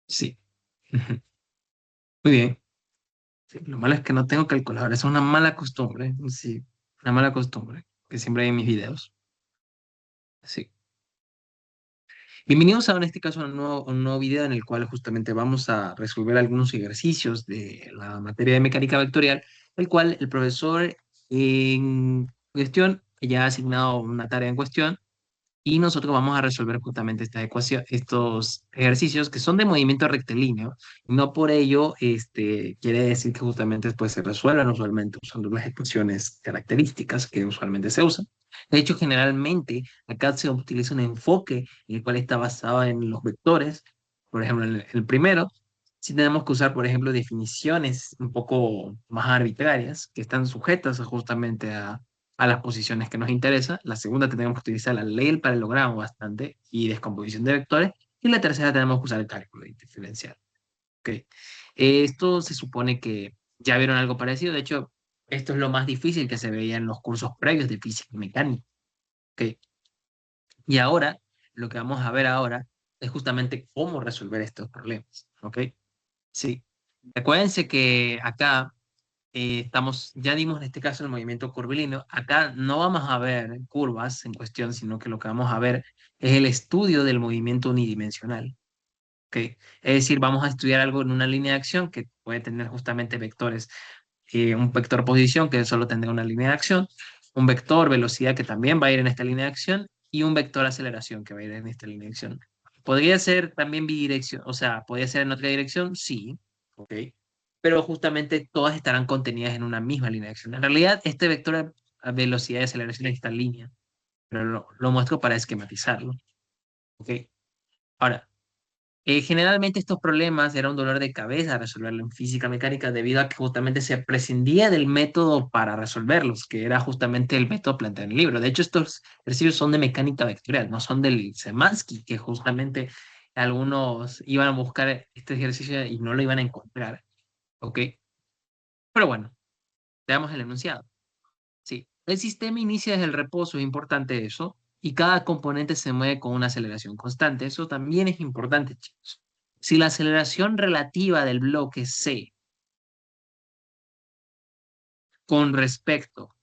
Sí. Ujú. Muy bien. Sí, lo malo es que no tengo calculadora. Es una mala costumbre. Sí, una mala costumbre que siempre hay en mis videos. Sí. Bienvenidos a, en este caso, a un nuevo video en el cual justamente vamos a resolver algunos ejercicios de la materia de mecánica vectorial, el cual el profesor en cuestión ya ha asignado una tarea en cuestión y nosotros vamos a resolver justamente esta ecuación, estos ejercicios que son de movimiento rectilíneo. No por ello quiere decir que justamente pues, se resuelvan usualmente usando las ecuaciones características que usualmente se usan. De hecho, generalmente acá se utiliza un enfoque el cual está basado en los vectores. Por ejemplo, en el primero, si tenemos que usar, por ejemplo, definiciones un poco más arbitrarias que están sujetas justamente a las posiciones que nos interesan. La segunda tenemos que utilizar la ley del paralelogramo bastante y descomposición de vectores. Y la tercera tenemos que usar el cálculo diferencial. ¿Ok? Esto se supone que ya vieron algo parecido. De hecho, esto es lo más difícil que se veía en los cursos previos de física y mecánica. ¿Ok? Y ahora, lo que vamos a ver ahora es justamente cómo resolver estos problemas. ¿Ok? Sí. Acuérdense que acá ya dimos en este caso el movimiento curvilíneo. Acá no vamos a ver curvas en cuestión, sino que lo que vamos a ver es el estudio del movimiento unidimensional. ¿Ok? Es decir, vamos a estudiar algo en una línea de acción que puede tener justamente vectores, un vector posición que solo tendrá una línea de acción, un vector velocidad que también va a ir en esta línea de acción y un vector aceleración que va a ir en esta línea de acción. ¿Podría ser también bidirección? O sea, ¿podría ser en otra dirección? Sí. ¿Ok? Pero justamente todas estarán contenidas en una misma línea de acción. En realidad, este vector a velocidad y aceleración es esta línea, pero lo muestro para esquematizarlo. ¿Ok? Ahora, generalmente estos problemas era un dolor de cabeza resolverlo en física mecánica debido a que justamente se prescindía del método para resolverlos, que era justamente el método planteado en el libro. De hecho, estos ejercicios son de mecánica vectorial, no son del Semansky, que justamente algunos iban a buscar este ejercicio y no lo iban a encontrar. ¿Ok? Pero bueno, veamos el enunciado. Sí, el sistema inicia desde el reposo, es importante eso, y cada componente se mueve con una aceleración constante. Eso también es importante, chicos. Si la aceleración relativa del bloque C con respecto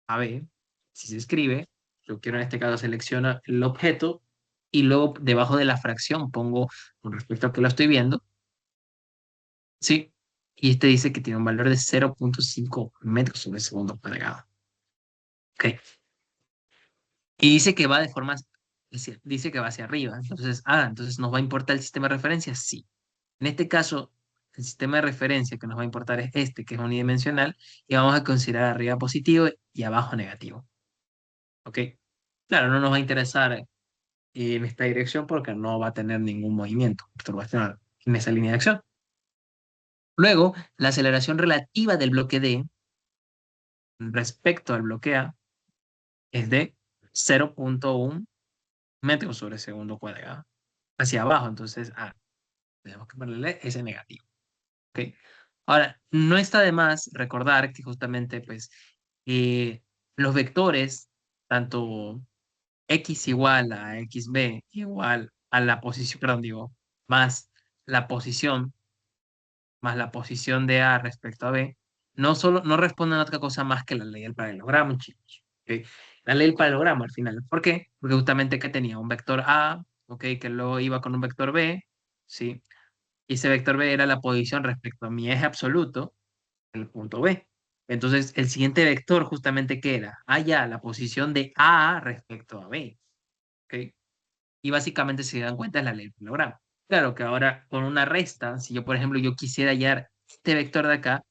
a B, si se escribe, yo quiero en este caso seleccionar el objeto y luego debajo de la fracción pongo con respecto a que lo estoy viendo, sí, y este dice que tiene un valor de 0,5 metros sobre segundo cuadrado. Ok. Y dice que va de forma, dice que va hacia arriba. Entonces ¿nos va a importar el sistema de referencia? Sí. En este caso, el sistema de referencia que nos va a importar es este, que es unidimensional, y vamos a considerar arriba positivo y abajo negativo. ¿Ok? Claro, no nos va a interesar en esta dirección porque no va a tener ningún movimiento, perturbación en esa línea de acción. Luego, la aceleración relativa del bloque D respecto al bloque A es de 0,1 metros sobre segundo cuadrado hacia abajo. Entonces, tenemos que ponerle ese negativo. ¿Ok? Ahora, no está de más recordar que justamente, pues, eh, los vectores, tanto x igual a xb igual a la posición, perdón, digo, más la posición, más la posición de A respecto a B, no responden a otra cosa más que la ley del paralelogramo, chicos. ¿Ok? La ley del paralelogramo al final. ¿Por qué? Porque justamente que tenía un vector A, ¿ok? Que luego iba con un vector B, ¿sí? Y ese vector B era la posición respecto a mi eje absoluto, el punto B. Entonces, el siguiente vector justamente ¿qué era? Ya, la posición de A respecto a B. ¿Ok? Y básicamente, si se dan cuenta, es la ley del paralelogramo. Claro que ahora con una resta, si yo, por ejemplo, yo quisiera hallar este vector de acá,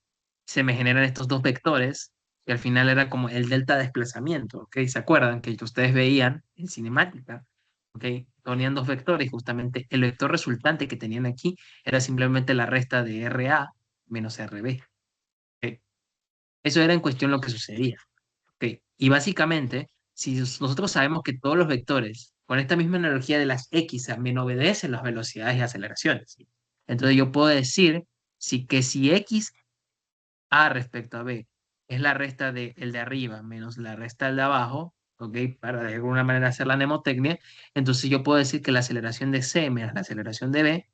se me generan estos dos vectores, que al final era como el delta de desplazamiento, ¿ok? ¿Se acuerdan que ustedes veían en cinemática? ¿Ok? Ponían dos vectores, justamente el vector resultante que tenían aquí era simplemente la resta de RA menos RB. ¿Ok? Eso era en cuestión lo que sucedía. ¿Ok? Y básicamente, si nosotros sabemos que todos los vectores, con esta misma analogía de las X, también obedecen las velocidades y aceleraciones. ¿Sí? Entonces yo puedo decir si X A respecto a B es la resta de el de arriba menos la resta del de abajo, ¿ok? Para de alguna manera hacer la mnemotecnia, entonces yo puedo decir que la aceleración de C menos la aceleración de B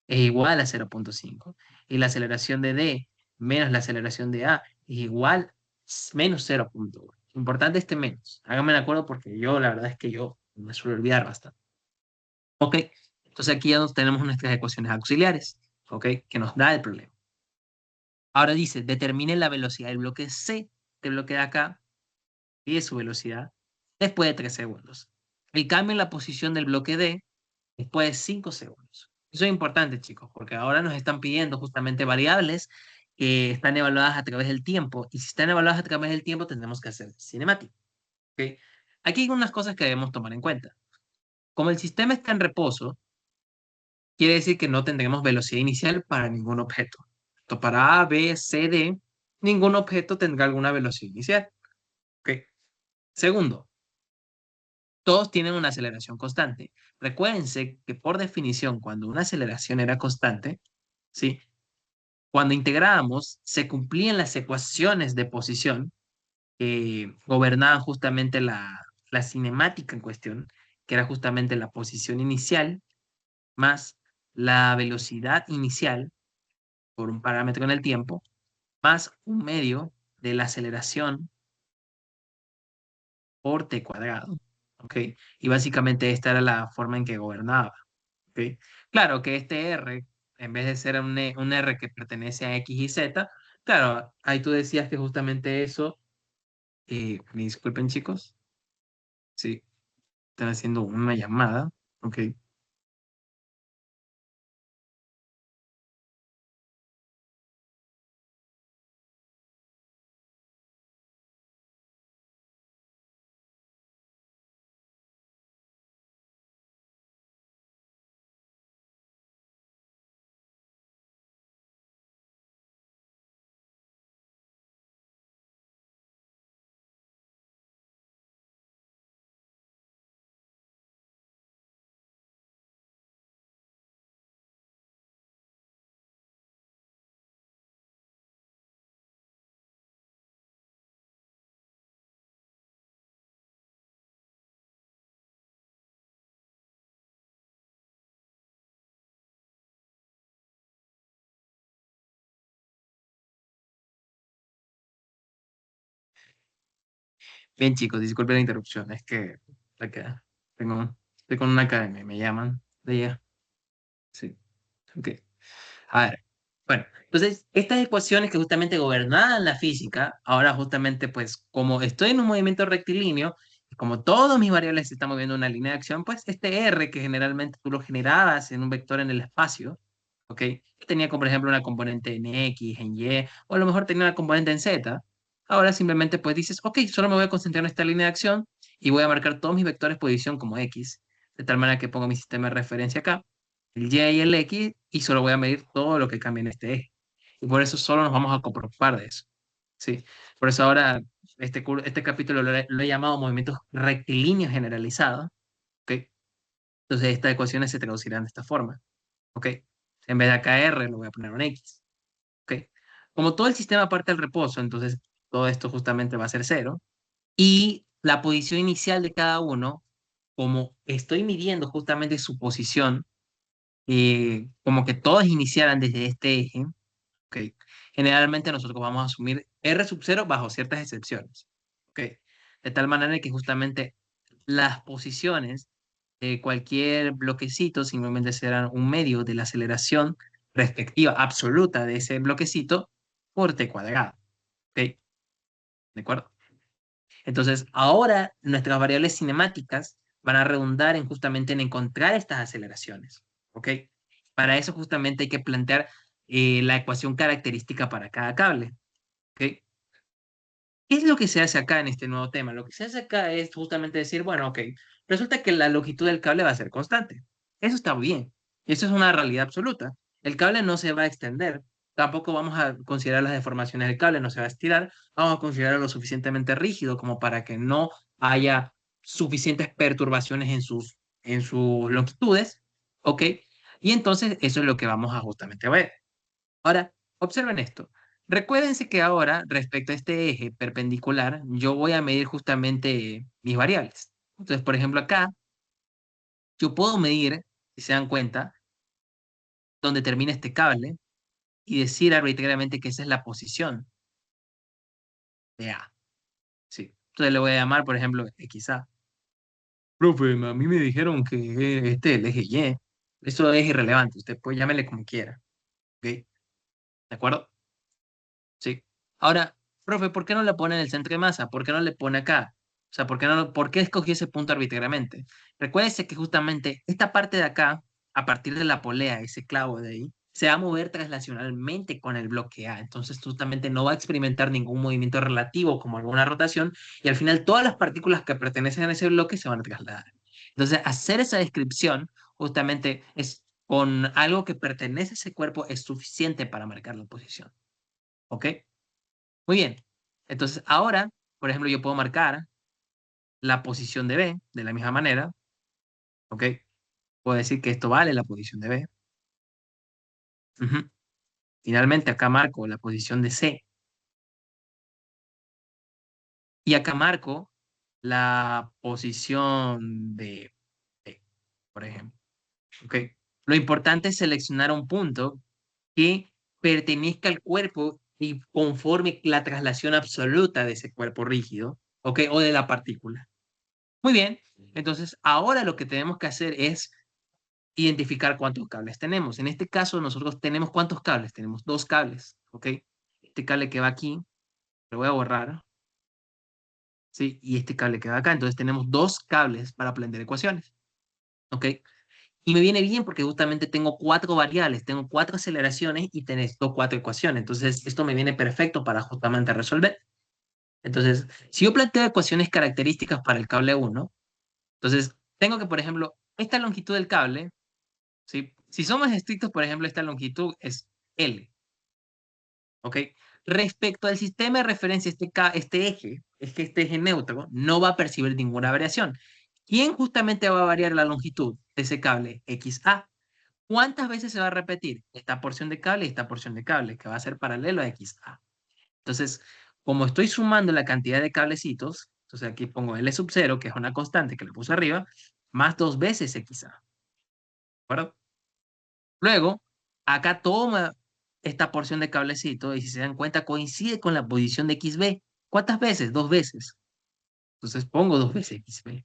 es igual a 0,5. Y la aceleración de D menos la aceleración de A es igual menos 0,1. Importante este menos. Háganme de acuerdo porque yo, la verdad es que yo me suelo olvidar bastante. Ok, entonces aquí ya nos tenemos nuestras ecuaciones auxiliares, ok, que nos da el problema. Ahora dice, determine la velocidad del bloque C, este bloque de acá, y de su velocidad, después de 3 segundos. El cambio en la posición del bloque D después de 5 segundos. Eso es importante, chicos, porque ahora nos están pidiendo justamente variables que están evaluadas a través del tiempo, y si están evaluadas a través del tiempo, tendremos que hacer cinemática. ¿Ok? Aquí hay unas cosas que debemos tomar en cuenta. Como el sistema está en reposo, quiere decir que no tendremos velocidad inicial para ningún objeto. Esto para A, B, C, D, ningún objeto tendrá alguna velocidad inicial. ¿Ok? Segundo, todos tienen una aceleración constante. Recuérdense que por definición, cuando una aceleración era constante, ¿sí? Cuando integrábamos, se cumplían las ecuaciones de posición que gobernaban justamente la cinemática en cuestión, que era justamente la posición inicial más la velocidad inicial por un parámetro en el tiempo, más un medio de la aceleración por t cuadrado. ¿Ok? Y básicamente esta era la forma en que gobernaba. ¿Ok? Claro que este R, en vez de ser un R que pertenece a X y Z, claro, ahí tú decías que justamente eso, me disculpen chicos, sí, están haciendo una llamada, ¿ok? Bien chicos, disculpen la interrupción, es que acá tengo, estoy con una academia, me llaman de allá, sí, ok. A ver, bueno, entonces estas ecuaciones que justamente gobernaban la física, ahora justamente pues como estoy en un movimiento rectilíneo, y como todas mis variables se están moviendo en una línea de acción, pues este R que generalmente tú lo generabas en un vector en el espacio, ¿ok? Que tenía como por ejemplo una componente en X, en Y, o a lo mejor tenía una componente en Z, ahora simplemente pues dices, ok, solo me voy a concentrar en esta línea de acción y voy a marcar todos mis vectores posición como X, de tal manera que pongo mi sistema de referencia acá el Y y el X, y solo voy a medir todo lo que cambie en este eje. Y por eso solo nos vamos a preocupar de eso. ¿Sí? Por eso ahora este capítulo lo he llamado movimientos rectilíneos generalizados. ¿Ok? Entonces estas ecuaciones se traducirán de esta forma. ¿Ok? En vez de acá R, lo voy a poner un X. ¿Ok? Como todo el sistema parte del reposo, entonces todo esto justamente va a ser cero. Y la posición inicial de cada uno, como estoy midiendo justamente su posición, como que todos iniciaran desde este eje, ¿ok? Generalmente nosotros vamos a asumir R sub 0 bajo ciertas excepciones, ¿ok? De tal manera que justamente las posiciones de cualquier bloquecito simplemente serán un medio de la aceleración respectiva absoluta de ese bloquecito por t cuadrado, ¿ok? ¿De acuerdo? Entonces, ahora nuestras variables cinemáticas van a redundar en justamente en encontrar estas aceleraciones, ¿ok? Para eso justamente hay que plantear la ecuación característica para cada cable, ¿ok? ¿Qué es lo que se hace acá en este nuevo tema? Lo que se hace acá es justamente decir, bueno, ok, resulta que la longitud del cable va a ser constante. Eso está bien. Eso es una realidad absoluta. El cable no se va a extender. Tampoco vamos a considerar las deformaciones del cable, no se va a estirar. Vamos a considerarlo lo suficientemente rígido como para que no haya suficientes perturbaciones en sus longitudes. ¿Ok? Y entonces eso es lo que vamos a justamente ver. Ahora, observen esto. Recuérdense que ahora, respecto a este eje perpendicular, yo voy a medir justamente mis variables. Entonces, por ejemplo, acá yo puedo medir, si se dan cuenta, donde termina este cable y decir arbitrariamente que esa es la posición de A. Sí. Entonces le voy a llamar, por ejemplo, XA. Profe, a mí me dijeron que este es el eje Y. Eso es irrelevante. Usted puede llámele como quiera. ¿Ok? ¿De acuerdo? Sí. Ahora, profe, ¿por qué no le pone en el centro de masa? ¿Por qué no le pone acá? O sea, ¿por qué escogió ese punto arbitrariamente? Recuérdese que justamente esta parte de acá, a partir de la polea, ese clavo de ahí, se va a mover translacionalmente con el bloque A. Entonces, justamente no va a experimentar ningún movimiento relativo como alguna rotación y al final todas las partículas que pertenecen a ese bloque se van a trasladar. Entonces, hacer esa descripción justamente es con algo que pertenece a ese cuerpo es suficiente para marcar la posición. ¿Ok? Muy bien. Entonces, ahora, por ejemplo, yo puedo marcar la posición de B de la misma manera. ¿Ok? Puedo decir que esto vale la posición de B. Ujú. Finalmente, acá marco la posición de C. Y acá marco la posición de B, por ejemplo. ¿Ok? Lo importante es seleccionar un punto que pertenezca al cuerpo y conforme la traslación absoluta de ese cuerpo rígido. ¿Ok? O de la partícula. Muy bien. Entonces, ahora lo que tenemos que hacer es identificar cuántos cables tenemos. En este caso, nosotros tenemos ¿cuántos cables? Tenemos dos cables, ¿ok? Este cable que va aquí, lo voy a borrar, ¿sí? Y este cable que va acá. Entonces tenemos dos cables para aprender ecuaciones, ¿ok? Y me viene bien porque justamente tengo cuatro variables, tengo cuatro aceleraciones y tengo cuatro ecuaciones. Entonces, esto me viene perfecto para justamente resolver. Entonces, si yo planteo ecuaciones características para el cable 1, entonces tengo que, por ejemplo, esta longitud del cable, ¿sí? Si somos estrictos, por ejemplo, esta longitud es L, ¿ok? Respecto al sistema de referencia, este eje, es que este eje neutro no va a percibir ninguna variación. ¿Quién justamente va a variar la longitud de ese cable? XA. ¿Cuántas veces se va a repetir esta porción de cable y esta porción de cable, que va a ser paralelo a XA? Entonces, como estoy sumando la cantidad de cablecitos, entonces aquí pongo L sub 0, que es una constante que le puse arriba, más dos veces XA. ¿De acuerdo? Luego, acá toma esta porción de cablecito y si se dan cuenta coincide con la posición de XB. ¿Cuántas veces? Dos veces. Entonces pongo dos veces XB.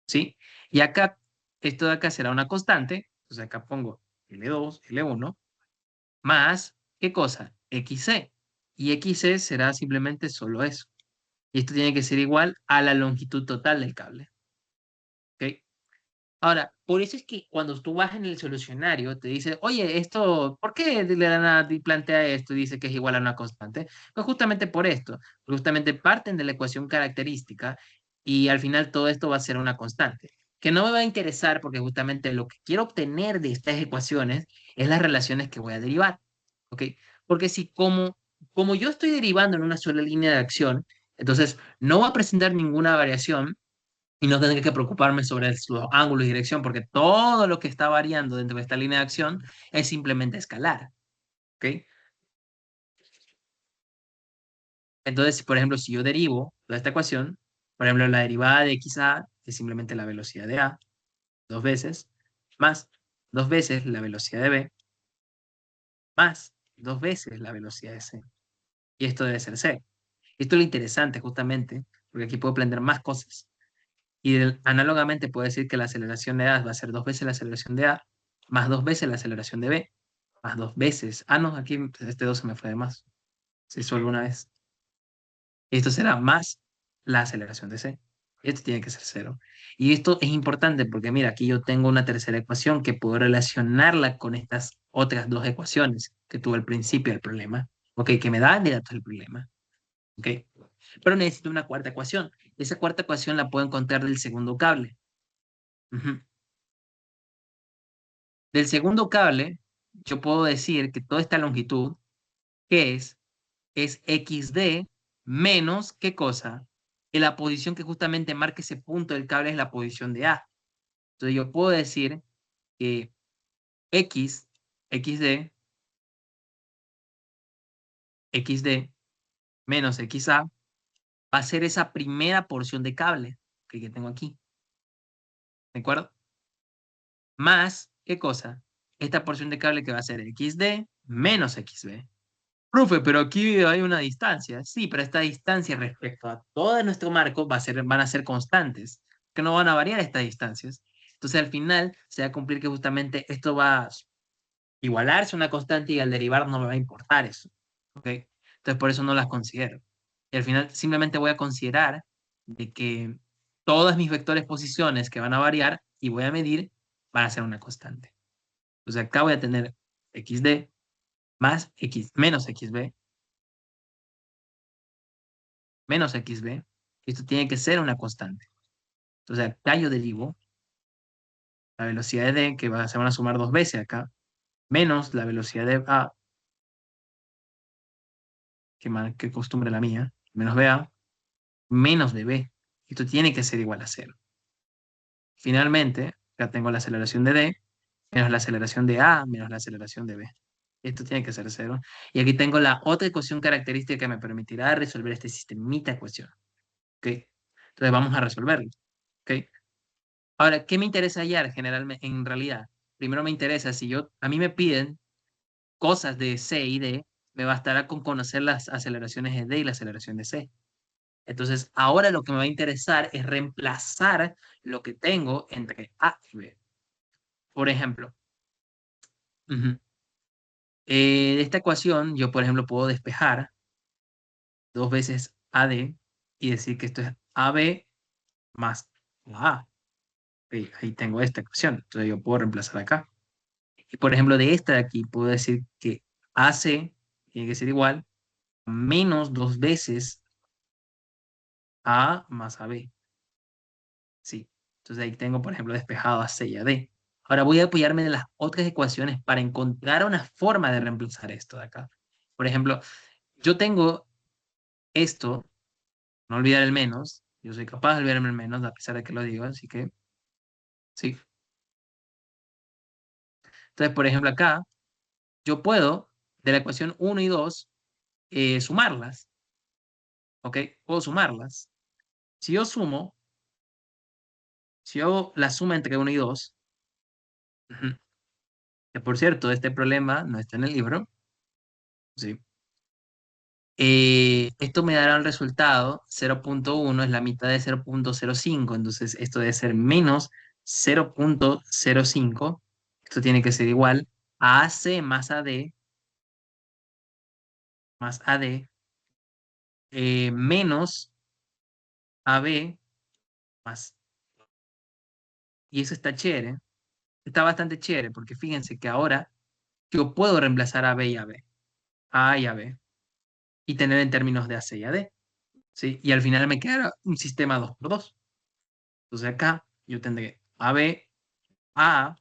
¿Sí? Y acá, esto de acá será una constante. Entonces acá pongo L2, L1, más, ¿qué cosa? XC. Y XC será simplemente solo eso. Y esto tiene que ser igual a la longitud total del cable. ¿Ok? Ahora, por eso es que cuando tú vas en el solucionario, te dice, oye, esto, ¿por qué de la nada te plantea esto y dice que es igual a una constante? Pues justamente por esto, porque justamente parten de la ecuación característica y al final todo esto va a ser una constante, que no me va a interesar porque justamente lo que quiero obtener de estas ecuaciones es las relaciones que voy a derivar, ¿ok? Porque si como yo estoy derivando en una sola línea de acción, entonces no va a presentar ninguna variación y no tendré que preocuparme sobre los ángulos y dirección, porque todo lo que está variando dentro de esta línea de acción es simplemente escalar. ¿Ok? Entonces, por ejemplo, si yo derivo toda esta ecuación, por ejemplo, la derivada de XA es simplemente la velocidad de A, dos veces, más dos veces la velocidad de B, más dos veces la velocidad de C. Y esto debe ser C. Esto es lo interesante, justamente, porque aquí puedo aprender más cosas. Y análogamente puedo decir que la aceleración de A va a ser dos veces la aceleración de A, más dos veces la aceleración de B, más dos veces. Ah, no, aquí este 2 se me fue de más. Se hizo alguna vez. Esto será más la aceleración de C. Esto tiene que ser cero. Y esto es importante porque mira, aquí yo tengo una tercera ecuación que puedo relacionarla con estas otras dos ecuaciones que tuve al principio del problema. Ok, que me dan de datos del problema. Ok. Pero necesito una cuarta ecuación. Esa cuarta ecuación la puedo encontrar del segundo cable. Ujú. Del segundo cable, yo puedo decir que toda esta longitud, ¿qué es? Es XD menos, ¿qué cosa? Que la posición que justamente marca ese punto del cable es la posición de A. Entonces yo puedo decir que XD, XD menos XA va a ser esa primera porción de cable que tengo aquí. ¿De acuerdo? Más, ¿qué cosa? esta porción de cable que va a ser XD menos XB. Profe, pero aquí hay una distancia. Sí, pero esta distancia respecto a todo nuestro marco van a ser constantes, que no van a variar estas distancias. Entonces, al final, se va a cumplir que justamente esto va a igualarse a una constante y al derivar no me va a importar eso. ¿Ok? Entonces, por eso no las considero. Y al final, simplemente voy a considerar de que todas mis vectores posiciones que van a variar y voy a medir van a ser una constante. Entonces, acá voy a tener XD más X menos XB menos XB. Esto tiene que ser una constante. Entonces acá yo derivo la velocidad de D, que se van a sumar dos veces acá, menos la velocidad de A, que costumbre la mía, menos BA, menos de B. Esto tiene que ser igual a cero. Finalmente, ya tengo la aceleración de D, menos la aceleración de A, menos la aceleración de B. Esto tiene que ser cero. Y aquí tengo la otra ecuación característica que me permitirá resolver este sistemita de ecuación. ¿Ok? Entonces vamos a resolverlo. ¿Ok? Ahora, ¿qué me interesa hallar generalmente, en realidad? Primero me interesa, si a mí me piden cosas de C y D, me bastará con conocer las aceleraciones de D y la aceleración de C. Entonces, ahora lo que me va a interesar es reemplazar lo que tengo entre A y B. Por ejemplo, ujú, de esta ecuación, yo, por ejemplo, puedo despejar dos veces AD y decir que esto es AB más A. Ok, ahí tengo esta ecuación. Entonces, yo puedo reemplazar acá. Y por ejemplo, de esta de aquí puedo decir que AC tiene que ser igual a menos dos veces A más AB. Sí. Entonces ahí tengo, por ejemplo, despejado AC y AD. Ahora voy a apoyarme de las otras ecuaciones para encontrar una forma de reemplazar esto de acá. Por ejemplo, yo tengo esto, no olvidar el menos. Yo soy capaz de olvidarme el menos a pesar de que lo digo, así que sí. Entonces, por ejemplo, acá yo puedo de la ecuación uno y 2 sumarlas. ¿Ok? Puedo sumarlas. Si yo sumo, si yo la suma entre uno y 2, que por cierto, este problema no está en el libro, ¿sí? Esto me dará un resultado, 0,1 es la mitad de 0,05, entonces esto debe ser menos 0,05, esto tiene que ser igual a AC más AD, menos AB más, y eso está chévere, está bastante chévere, porque fíjense que ahora yo puedo reemplazar a B y a B, A y a B, y tener en términos de AC y AD, ¿sí? Y al final me queda un sistema 2 por 2. Entonces acá yo tendré AB, A,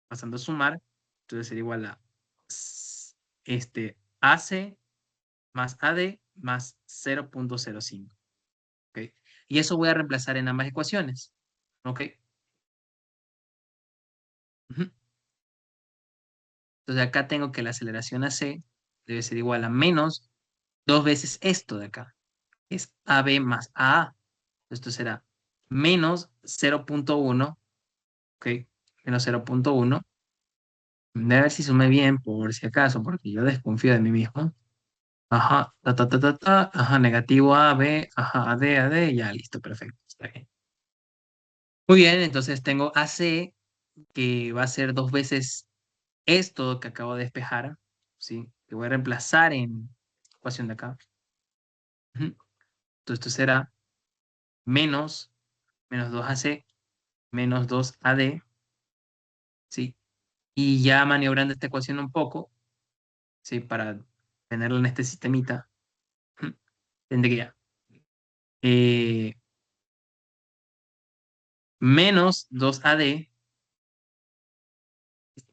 pasando a sumar, entonces sería igual a AC más AD más 0,05. ¿Ok? Y eso voy a reemplazar en ambas ecuaciones. ¿Ok? Ujú. Entonces acá tengo que la aceleración AC debe ser igual a menos dos veces esto de acá. Es AB más AA. Esto será menos 0,1. ¿Ok? Menos 0,1. A ver si sumé bien, por si acaso, porque yo desconfío de mí mismo. Ajá, ajá, negativo A, B, ajá, A, D, ya, listo, perfecto, está bien. Muy bien, entonces tengo AC, que va a ser dos veces esto que acabo de despejar, ¿sí? Que voy a reemplazar en la ecuación de acá. Ujú. Entonces esto será menos, menos 2AC, menos 2AD, ¿sí? Y ya maniobrando esta ecuación un poco, ¿sí? Para tenerla en este sistemita, tendría eh, menos 2AD,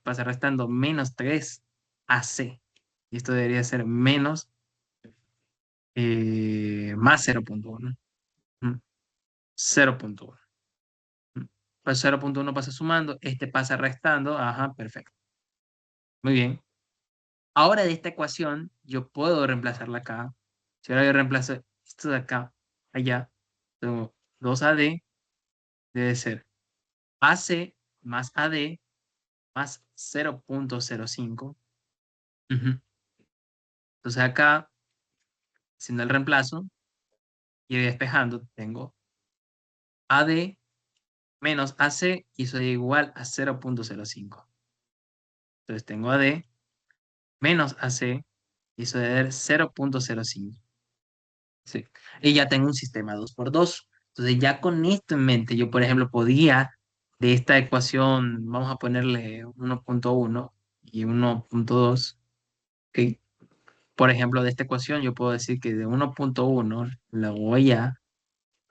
pasa restando menos 3AC. Y esto debería ser menos más 0,1. 0,1. Pues 0,1 pasa sumando, este pasa restando. Ajá, perfecto. Muy bien. Ahora de esta ecuación, yo puedo reemplazarla acá. Si ahora yo reemplazo esto de acá, allá, tengo 2AD, debe ser AC más AD más 0.05. Ujú. Entonces acá, haciendo el reemplazo y despejando, tengo AD menos AC y eso es igual a 0.05. Entonces tengo AD menos AC y eso debe ser 0.05. Sí. Y ya tengo un sistema 2 por 2. Entonces ya con esto en mente, yo por ejemplo podría de esta ecuación, vamos a ponerle 1.1 y 1.2, ¿ok? Por ejemplo, de esta ecuación yo puedo decir que de 1.1 la voy a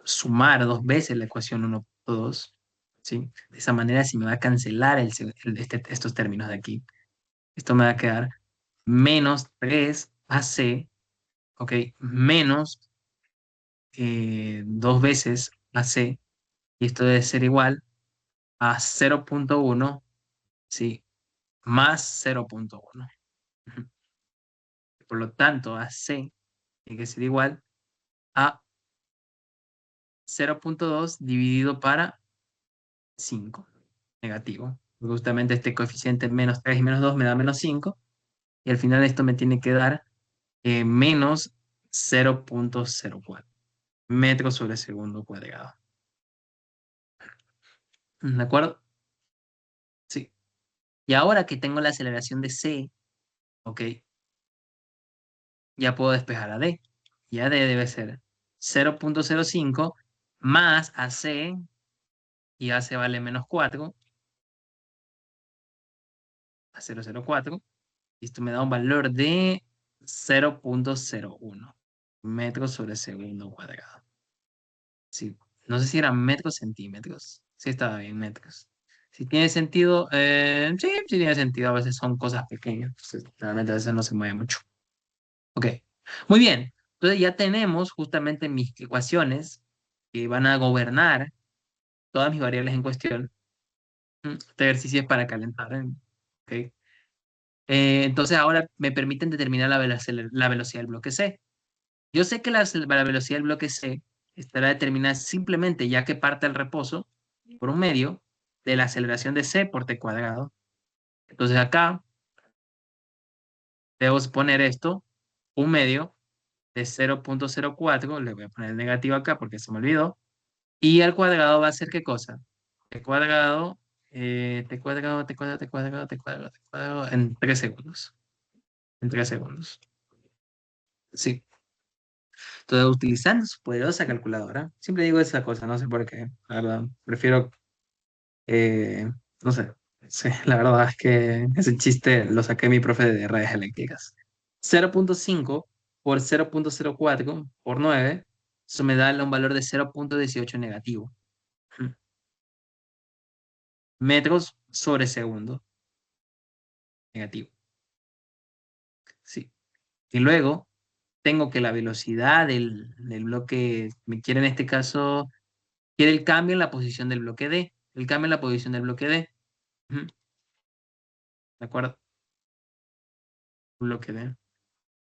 sumar dos veces la ecuación 1.2, ¿sí? De esa manera si me va a cancelar estos términos de aquí. Esto me va a quedar menos 3AC, ¿ok? Menos dos veces AC, y esto debe ser igual a 0.1, ¿sí? Más 0.1. Ujú. Por lo tanto, AC tiene que ser igual a 0.2 dividido para 5, negativo. Justamente este coeficiente menos 3 y menos 2 me da menos 5, y al final esto me tiene que dar menos 0.04 metros sobre segundo cuadrado. ¿De acuerdo? Sí. Y ahora que tengo la aceleración de C, ok, ya puedo despejar a D. Y a D debe ser 0.05 más AC, y AC vale menos 4, a 0.04. Y esto me da un valor de 0.01 metros sobre segundo cuadrado. Sí, no sé si eran metros, centímetros. Sí, estaba bien, metros. Si tiene sentido, sí, sí tiene sentido. A veces son cosas pequeñas. Entonces, realmente a veces no se mueve mucho. Ok, muy bien. Entonces ya tenemos justamente mis ecuaciones que van a gobernar todas mis variables en cuestión. Este ejercicio es para calentar. Ok. Entonces ahora me permiten determinar la velocidad del bloque C. Yo sé que la velocidad del bloque C estará determinada simplemente ya que parte del reposo por un medio de la aceleración de C por T cuadrado. Entonces acá debo poner esto, un medio de 0.04, le voy a poner el negativo acá porque se me olvidó, y al cuadrado va a ser ¿qué cosa? T cuadrado, T cuadrado, T cuadrado, T cuadrado, T cuadrado, T cuadrado, en 3 segundos. En 3 segundos. Sí. Entonces, utilizando su poderosa calculadora, siempre digo esa cosa, no sé por qué, la verdad, prefiero, eh, no sé, sí, la verdad es que ese chiste lo saqué mi profe de redes eléctricas. 0.5 por 0.04 por 9, eso me da un valor de 0.18 negativo. Mm. Metros sobre segundo, negativo. Sí. Y luego tengo que la velocidad del bloque, me quiere en este caso, quiere el cambio en la posición del bloque D. El cambio en la posición del bloque D. Ujú. ¿De acuerdo? Bloque D.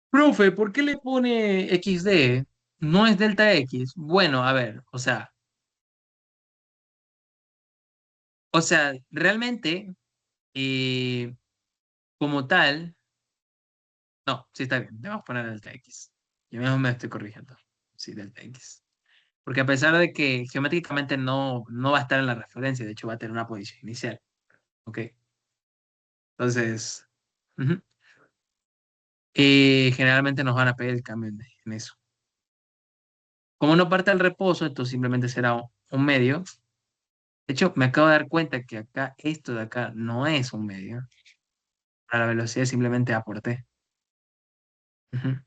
Profe, ¿por qué le pone XD? No es delta X. Bueno, a ver, realmente, eh, como tal, no, sí está bien, debemos poner delta X. Yo mismo me estoy corrigiendo. Sí, delta X. Porque a pesar de que geométricamente no va a estar en la referencia, de hecho va a tener una posición inicial. ¿Ok? Entonces, ujú. Generalmente nos van a pedir el cambio en eso. Como no parte del reposo, esto simplemente será un medio. De hecho, me acabo de dar cuenta que acá, esto de acá no es un medio. Para la velocidad simplemente aporté. Ujú.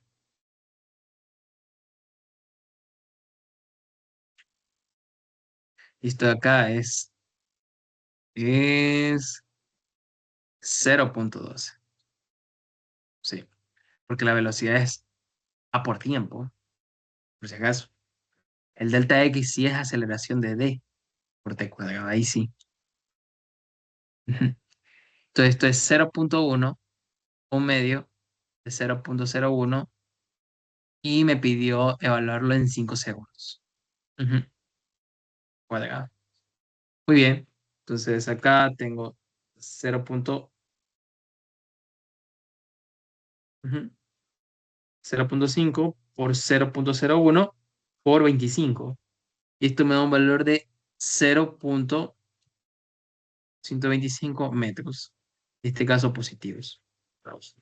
Esto de acá es 0.12. Sí, porque la velocidad es a por tiempo, por si acaso. El delta X sí es aceleración de D por T cuadrado, ahí sí. Ujú. Entonces esto es 0.1, un medio de 0.01, y me pidió evaluarlo en 5 segundos. Ujú. Cuadrado. Muy bien. Entonces acá tengo 0.5 por 0.01 por 25. Y esto me da un valor de 0.125 metros. En este caso positivos. Vamos.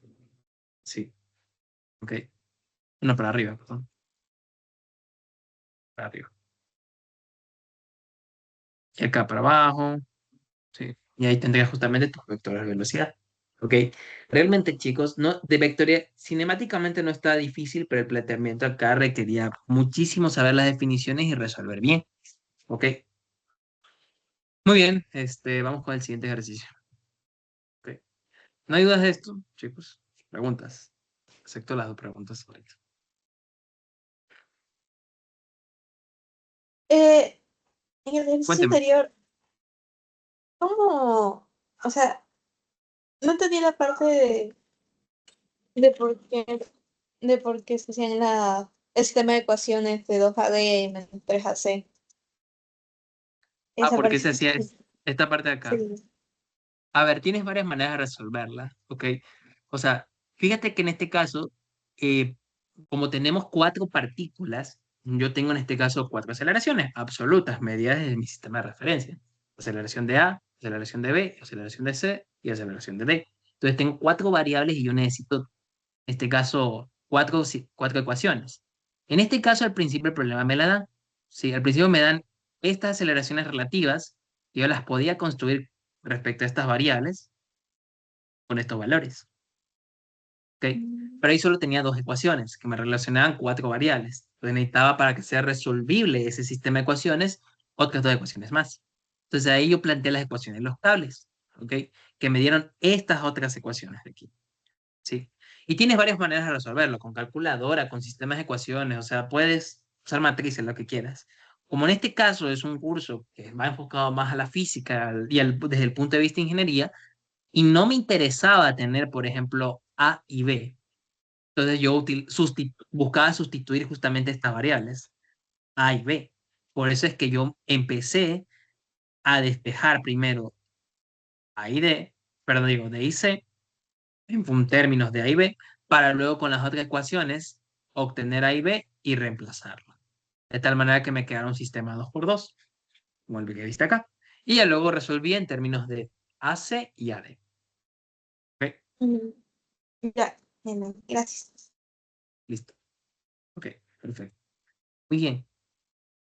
Sí, ok. No, para arriba, perdón. Para arriba. Y acá para abajo. Sí. Y ahí tendrías justamente tus vectores de velocidad. ¿Ok? Realmente, chicos, no, de vectoría, cinemáticamente no está difícil, pero el planteamiento acá requería muchísimo saber las definiciones y resolver bien. ¿Ok? Muy bien, vamos con el siguiente ejercicio. ¿Ok? ¿No hay dudas de esto, chicos? Preguntas. Acepto las dos preguntas ahorita. Eh, en el ejercicio Cuénteme. anterior, ¿cómo? O sea, no entendí la parte de por qué, de por qué se hacían el sistema de ecuaciones de 2AD y menos 3AC. Ah, Esa ¿por qué parte. se hacía esta parte de acá? Sí. A ver, tienes varias maneras de resolverla, ¿ok? O sea, fíjate que en este caso, eh, como tenemos cuatro partículas, yo tengo en este caso cuatro aceleraciones absolutas, medidas desde mi sistema de referencia. Aceleración de A, aceleración de B, aceleración de C y aceleración de D. Entonces tengo cuatro variables y yo necesito, en este caso, cuatro ecuaciones. En este caso, al principio el problema me la dan. Sí, al principio me dan estas aceleraciones relativas, y yo las podía construir respecto a estas variables con estos valores. ¿Ok? Mm. Pero ahí solo tenía dos ecuaciones que me relacionaban cuatro variables. Entonces necesitaba, para que sea resolvible ese sistema de ecuaciones, otras dos ecuaciones más. Entonces ahí yo planteé las ecuaciones locables, ¿ok? Que me dieron estas otras ecuaciones de aquí. ¿Sí? Y tienes varias maneras de resolverlo, con calculadora, con sistemas de ecuaciones, o sea, puedes usar matrices, lo que quieras. Como en este caso es un curso que va enfocado más a la física y desde el punto de vista de ingeniería, y no me interesaba tener, por ejemplo, A y B, entonces yo buscaba sustituir justamente estas variables, A y B. Por eso es que yo empecé a despejar primero A y D, perdón, digo D y C, en términos de A y B, para luego con las otras ecuaciones obtener A y B y reemplazarlo. De tal manera que me quedara un sistema 2x2, como el que viste acá. Y ya luego resolví en términos de AC y AD. ¿Ok? Mm, ya, bien, gracias. Listo. Ok, perfecto. Muy bien.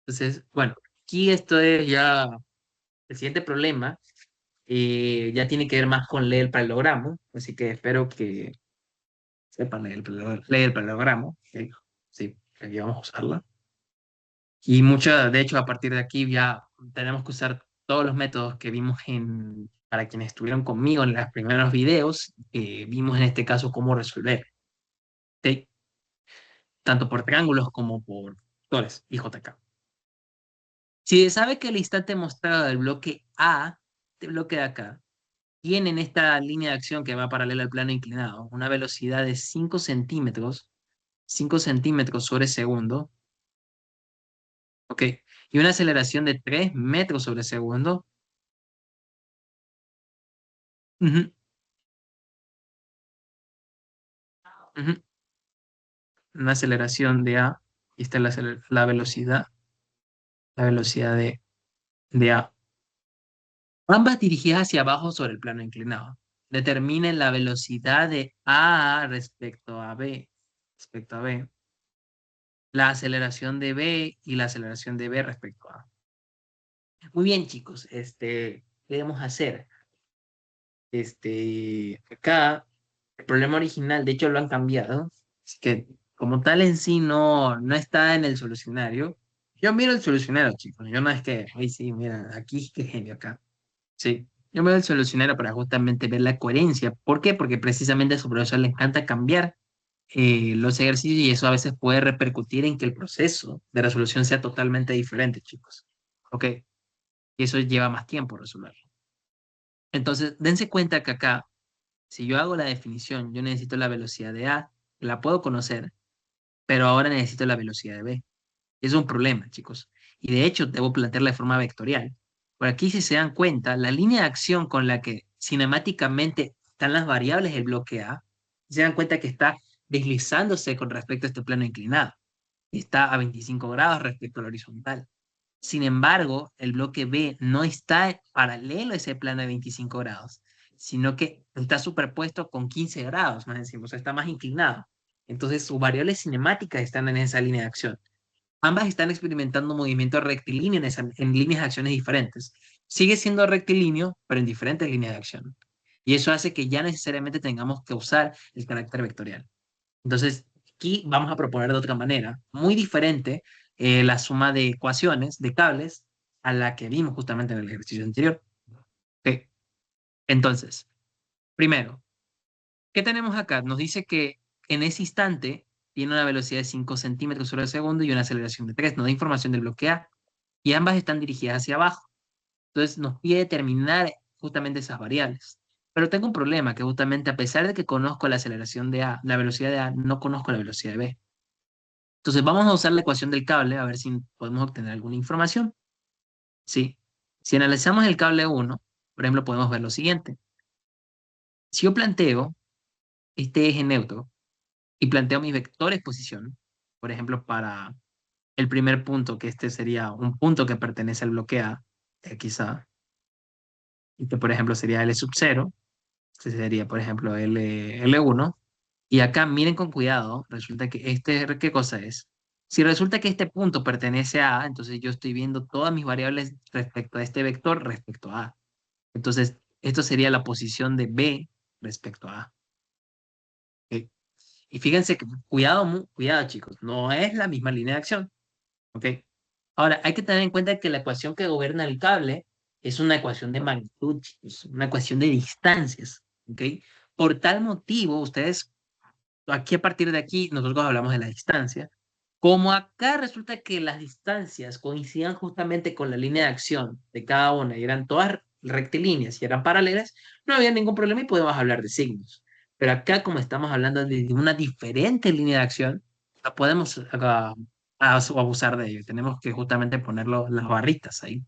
Entonces, bueno, aquí esto es ya el siguiente problema. Ya tiene que ver más con leer el paralelogramo, así que espero que sepan leer el paralelogramo. ¿Ok? Sí, aquí vamos a usarla. Y de hecho, a partir de aquí ya tenemos que usar todos los métodos que vimos para quienes estuvieron conmigo en los primeros videos, vimos en este caso cómo resolver, ¿ok? Tanto por triángulos como por vectores y JK. Si se sabe que el instante mostrado del bloque A, este bloque de acá, tiene en esta línea de acción que va paralela al plano inclinado una velocidad de 5 centímetros sobre segundo, ¿ok? Y una aceleración de 3 metros sobre segundo. Ujú, ujú. Una aceleración de A, y esta es la velocidad de A. Ambas dirigidas hacia abajo sobre el plano inclinado. Determinen la velocidad de A respecto a B, la aceleración de B y la aceleración de B respecto a A. Muy bien, chicos, ¿qué debemos hacer? Acá, el problema original, de hecho lo han cambiado, es que como tal en sí no está en el solucionario. Yo miro el solucionario, chicos, yo no es que, ay, sí, mira, aquí, qué genio acá. Sí, yo miro el solucionario para justamente ver la coherencia. ¿Por qué? Porque precisamente a su profesor le encanta cambiar los ejercicios y eso a veces puede repercutir en que el proceso de resolución sea totalmente diferente, chicos. ¿Ok? Y eso lleva más tiempo resolverlo. Entonces, dense cuenta que acá, si yo hago la definición, yo necesito la velocidad de A, la puedo conocer, pero ahora necesito la velocidad de B. Es un problema, chicos. Y de hecho, debo plantearla de forma vectorial. Por aquí, si se dan cuenta, la línea de acción con la que cinemáticamente están las variables del bloque A, se dan cuenta que está deslizándose con respecto a este plano inclinado. Está a 25 grados respecto al horizontal. Sin embargo, el bloque B no está paralelo a ese plano de 25 grados, sino que está superpuesto con 15 grados más encima, o sea, está más inclinado. Entonces, sus variables cinemáticas están en esa línea de acción. Ambas están experimentando un movimiento rectilíneo en líneas de acciones diferentes. Sigue siendo rectilíneo, pero en diferentes líneas de acción. Y eso hace que ya necesariamente tengamos que usar el carácter vectorial. Entonces, aquí vamos a proponer de otra manera, muy diferente, la suma de ecuaciones de cables a la que vimos justamente en el ejercicio anterior. Ok. Entonces, primero, ¿qué tenemos acá? Nos dice que en ese instante tiene una velocidad de 5 centímetros sobre segundo y una aceleración de 3. Nos da información del bloque A y ambas están dirigidas hacia abajo. Entonces nos pide determinar justamente esas variables. Pero tengo un problema, que justamente a pesar de que conozco la aceleración de A, la velocidad de A, no conozco la velocidad de B. Entonces vamos a usar la ecuación del cable a ver si podemos obtener alguna información. Sí. Si analizamos el cable 1, por ejemplo, podemos ver lo siguiente. Si yo planteo este eje neutro y planteo mis vectores posición, por ejemplo, para el primer punto, que este sería un punto que pertenece al bloque A, quizá, y que por ejemplo sería L sub 0, este sería por ejemplo L1, y acá miren con cuidado, resulta que ¿qué cosa es? Si resulta que este punto pertenece a A, entonces yo estoy viendo todas mis variables respecto a este vector respecto a A. Entonces, esto sería la posición de B respecto a A. ¿Ok? Y fíjense que, cuidado, cuidado chicos, no es la misma línea de acción. ¿Ok? Ahora, hay que tener en cuenta que la ecuación que gobierna el cable es una ecuación de magnitud, chicos, una ecuación de distancias. ¿Ok? Por tal motivo, ustedes, aquí a partir de aquí, nosotros hablamos de la distancia. Como acá resulta que las distancias coincidían justamente con la línea de acción de cada una y eran todas rectilíneas y eran paralelas, no había ningún problema y podemos hablar de signos. Pero acá, como estamos hablando de una diferente línea de acción, no podemos abusar de ello. Tenemos que justamente ponerlo las barritas ahí.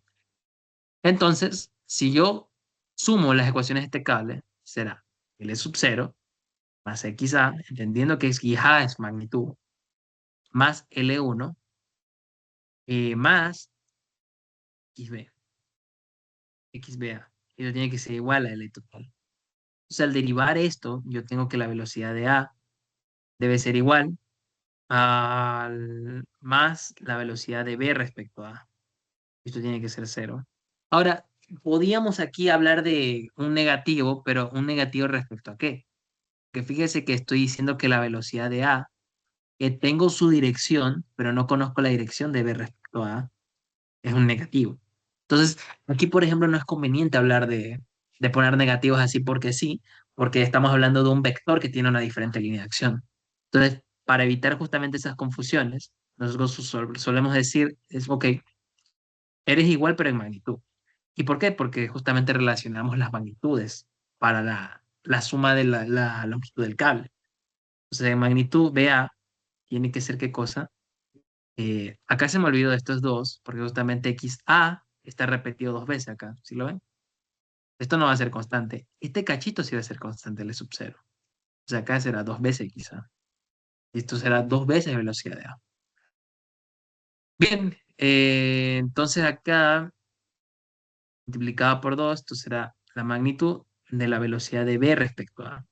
Entonces, si yo sumo las ecuaciones de este cable, será L sub 0 más XA, entendiendo que XA es magnitud, más L1 más XB, XBA. Eso tiene que ser igual a L total. Entonces, al derivar esto, yo tengo que la velocidad de A debe ser igual al más la velocidad de B respecto a A. Esto tiene que ser cero. Ahora, podíamos aquí hablar de un negativo, pero un negativo respecto a qué. Que fíjese que estoy diciendo que la velocidad de A, que tengo su dirección, pero no conozco la dirección de B respecto a A, es un negativo. Entonces, aquí, por ejemplo, no es conveniente hablar de poner negativos así porque sí, porque estamos hablando de un vector que tiene una diferente línea de acción. Entonces, para evitar justamente esas confusiones, nosotros solemos decir, ok, eres igual pero en magnitud. ¿Y por qué? Porque justamente relacionamos las magnitudes para la suma de la longitud del cable. Entonces, en magnitud BA tiene que ser qué cosa. Acá se me olvidó de estos dos, porque justamente XA está repetido dos veces acá. ¿Sí lo ven? Esto no va a ser constante. Este cachito sí va a ser constante, el sub 0. O sea, acá será dos veces quizá. Esto será dos veces velocidad de A. Bien, entonces acá multiplicada por 2, esto será la magnitud de la velocidad de B respecto a A.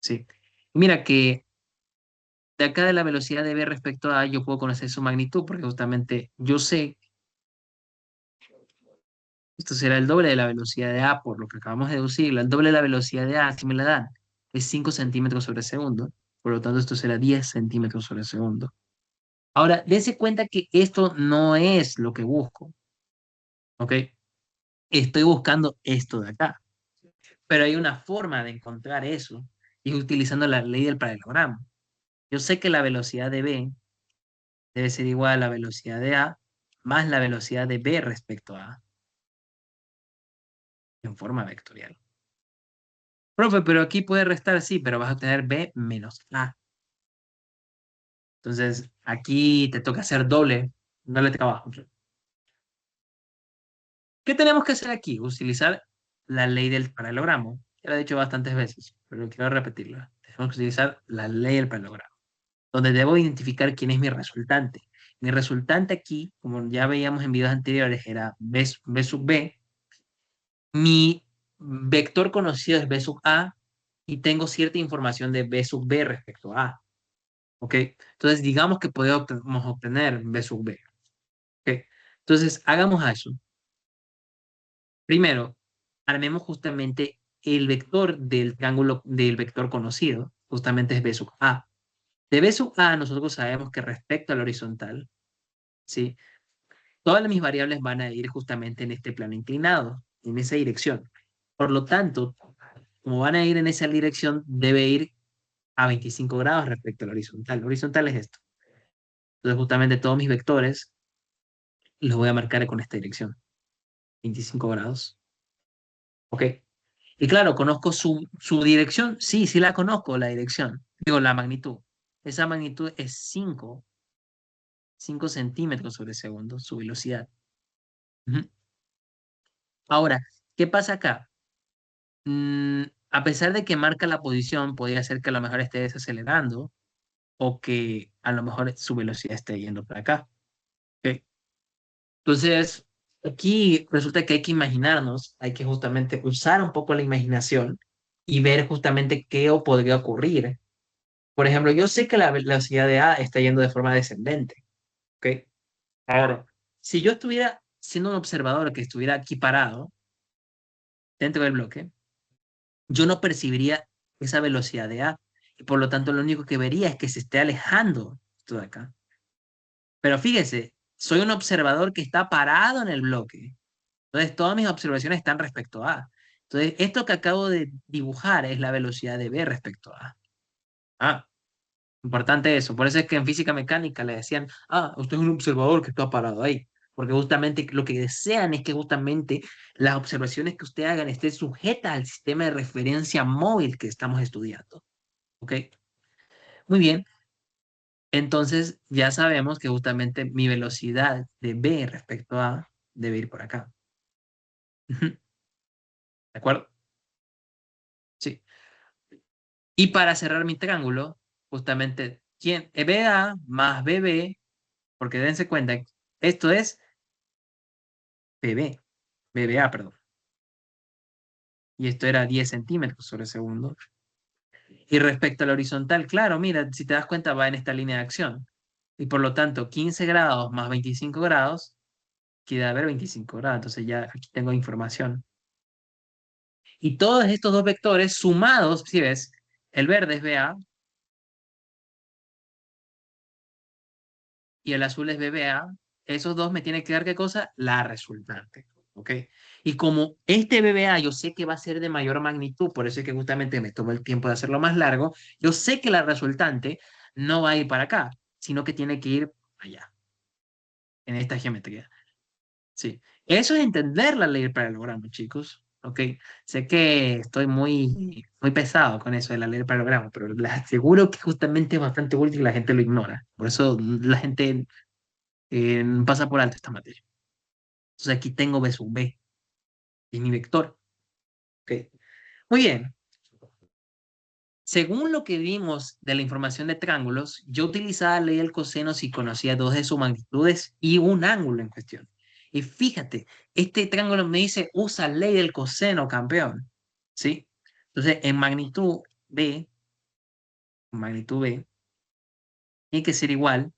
¿Sí? Mira que de acá de la velocidad de B respecto a A, yo puedo conocer su magnitud, porque justamente yo sé esto será el doble de la velocidad de A, por lo que acabamos de deducir. El doble de la velocidad de A, si me la dan, es 5 centímetros sobre segundo. Por lo tanto, esto será 10 centímetros sobre segundo. Ahora, dése cuenta que esto no es lo que busco. ¿Ok? Estoy buscando esto de acá. Pero hay una forma de encontrar eso y es utilizando la ley del paralelogramo. Yo sé que la velocidad de B debe ser igual a la velocidad de A más la velocidad de B respecto a A en forma vectorial. Profe, pero aquí puede restar, sí, pero vas a obtener B menos A. Entonces, aquí te toca hacer doble trabajo. ¿Qué tenemos que hacer aquí? Utilizar la ley del paralelogramo. Ya lo he dicho bastantes veces, pero quiero repetirlo. Tenemos que utilizar la ley del paralelogramo, donde debo identificar quién es mi resultante. Mi resultante aquí, como ya veíamos en videos anteriores, era B sub B. Mi vector conocido es B sub A y tengo cierta información de B sub B respecto a A. ¿Ok? Entonces, digamos que podemos obtener B sub B. ¿Ok? Entonces, hagamos eso. Primero, armemos justamente el vector del triángulo del vector conocido, justamente es B sub A. De B sub A, nosotros sabemos que respecto a la horizontal, ¿sí? Todas mis variables van a ir justamente en este plano inclinado, en esa dirección. Por lo tanto, como van a ir en esa dirección, debe ir a 25 grados respecto a la horizontal. La horizontal es esto. Entonces, justamente todos mis vectores los voy a marcar con esta dirección, 25 grados. ¿Ok? Y claro, ¿conozco su dirección? Sí, sí la conozco, la dirección. Digo, la magnitud. Esa magnitud es 5 centímetros sobre segundo, su velocidad. Ujú. Ahora, ¿qué pasa acá? A pesar de que marca la posición, podría ser que a lo mejor esté desacelerando o que a lo mejor su velocidad esté yendo para acá. ¿Ok? Entonces, aquí resulta que hay que imaginarnos, hay que justamente usar un poco la imaginación y ver justamente qué podría ocurrir. Por ejemplo, yo sé que la velocidad de A está yendo de forma descendente, ¿ok? Ahora, si yo estuviera siendo un observador que estuviera aquí parado dentro del bloque, yo no percibiría esa velocidad de A. Y por lo tanto, lo único que vería es que se esté alejando esto de acá. Pero fíjese, soy un observador que está parado en el bloque. Entonces, todas mis observaciones están respecto a A. Entonces, esto que acabo de dibujar es la velocidad de B respecto a A. Ah, importante eso. Por eso es que en física mecánica le decían, usted es un observador que está parado ahí. Porque justamente lo que desean es que justamente las observaciones que usted hagan estén sujetas al sistema de referencia móvil que estamos estudiando. ¿Ok? Muy bien. Entonces ya sabemos que justamente mi velocidad de B respecto a A debe ir por acá. ¿De acuerdo? Sí. Y para cerrar mi triángulo, justamente, ¿quién? BA más BB, porque dense cuenta, esto es BB, BBA, perdón. Y esto era 10 centímetros sobre segundo. Y respecto a la horizontal, claro, mira, si te das cuenta, va en esta línea de acción. Y por lo tanto, 15 grados más 25 grados, queda a ver 25 grados. Entonces ya aquí tengo información. Y todos estos dos vectores sumados, si ves, el verde es BA y el azul es BBA, esos dos me tienen que dar qué cosa, la resultante. ¿Ok? Y como este BBA yo sé que va a ser de mayor magnitud, por eso es que justamente me tomo el tiempo de hacerlo más largo, yo sé que la resultante no va a ir para acá, sino que tiene que ir allá, en esta geometría. Sí. Eso es entender la ley del paralelogramo, chicos. ¿Ok? Sé que estoy muy pesado con eso de la ley del paralelogramo, pero les aseguro que justamente es bastante útil y la gente lo ignora. Por eso la gente pasa por alto esta materia. Entonces aquí tengo B sub B, y mi vector. ¿Ok? Muy bien. Según lo que vimos de la información de triángulos, yo utilizaba la ley del coseno si conocía dos de sus magnitudes y un ángulo en cuestión. Y fíjate, este triángulo me dice, usa ley del coseno, campeón. ¿Sí? Entonces, magnitud B, tiene que ser igual,